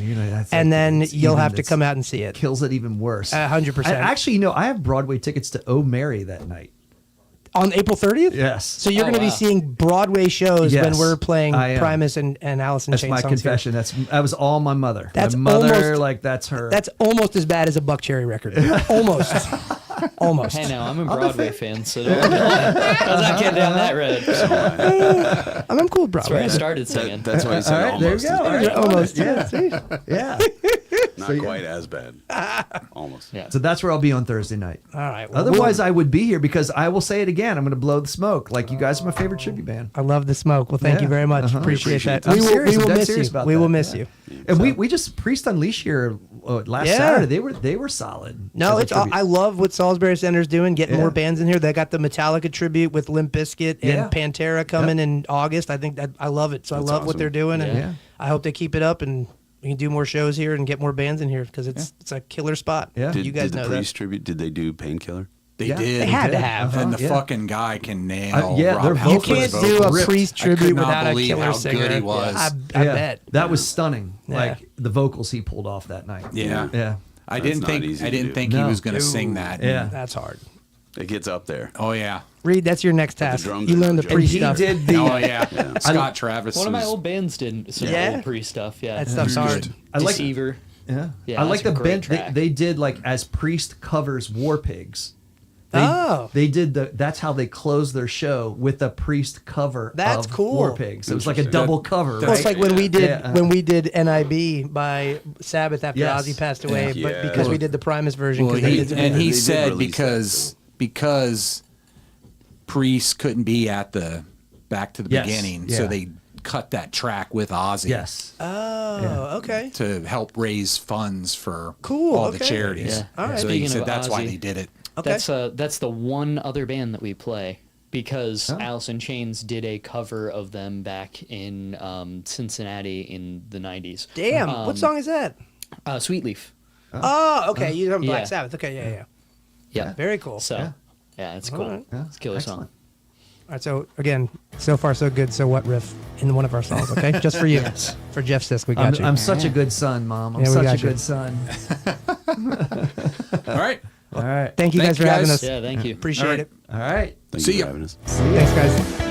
and then you'll have to come out and see it. Kills it even worse. 100%. Actually, I have Broadway tickets to "Oh Mary" that night. On April 30th? Yes. So you're going to be seeing Broadway shows when we're playing I am. Primus and Alice in Chains songs. That's my confession. Here. That was all my mother. That's my mother, almost, that's her. That's almost as bad as a Buck Cherry record. Almost. Almost. Hey, now I'm a Broadway fan, so don't not get down that road. I'm cool with Broadway. That's where I started singing. That's why I said almost. There you go. Almost. Yeah. Not quite as bad. Almost. Yeah. So that's where I'll be on Thursday night. All right. Well, Otherwise, I would be here because I will say it again. I'm going to blow the smoke. Like, you guys are my favorite tribute band. I love the smoke. Well, thank you very much. Appreciate that. I'm We serious. will I'm dead miss serious you. about We that. will miss you. And we just Priest Unleash here last Yeah. Saturday. They were solid. No, as a it's tribute. I love what Salisbury Center's doing, getting Yeah. more bands in here. They got the Metallica tribute with Limp Bizkit and Yeah. Pantera coming in August. I think that I love it. So I love what awesome. they're doing, and Yeah. I hope they keep it up and we can do more shows here and get more bands in here because it's a killer spot. Yeah. You guys did know the that. Priest tribute? Did they do Painkiller? They Yeah. did. They had to did. have. And the Yeah. fucking guy can nail. Yeah, Rob their Halford's You vocals. can't do a vocals. Priest I could tribute not without a believe killer how singer. good he was. I bet. That was stunning. Yeah. Like the vocals he pulled off that night. Yeah. Yeah. I That's didn't not think easy I to didn't do. think he No. was going to sing that. Yeah. That's hard. It gets up there. Oh yeah. Reed, that's your next the task. drums You are learn the no Priest He stuff. did the. Oh yeah. Scott Travis. One of my was- old bands did some Yeah? old Priest stuff. Yeah, That stuff's hard. I like. Deceiver. Yeah. Yeah, I like that's the a great band. track. They did like as Priest covers War Pigs. Oh. They did that's how they closed their show with a Priest cover. That's of cool. War Pigs. It was like a double cover. Well, it's right? like when we did Yeah. when we did NIB by Sabbath after Yes. Ozzy passed away, Yeah. but because we did the Primus version, Well, because he, they did and they he did said release because Priest couldn't be at the back to the Yes. beginning, Yeah. so they cut that track with Ozzy. Yes. okay. To help raise funds for Cool, all the okay. charities. Yeah. All right. So he Speaking said of that's why Ozzy, they did it. Okay. That's the one other band that we play because Alice in Chains did a cover of them back in Cincinnati in the 90s. Damn. What song is that? Sweet Leaf. Oh, okay. You're on Black Yeah. Sabbath. Okay, yeah. Yeah. Very cool. So, yeah, it's cool. right. Yeah. It's a killer Excellent. song. All right, so again, So Far So Good, So What riff in one of our songs, okay? Just for you. For Jeff Sisk, we got you. I'm such a good son, Mom. I'm Yeah, we such got a you. good son. All right. All right. Thank you Thank guys for you having guys. us. Yeah, thank you. Appreciate All right. it. All right. Thank See you ya. for having us. Thanks, guys.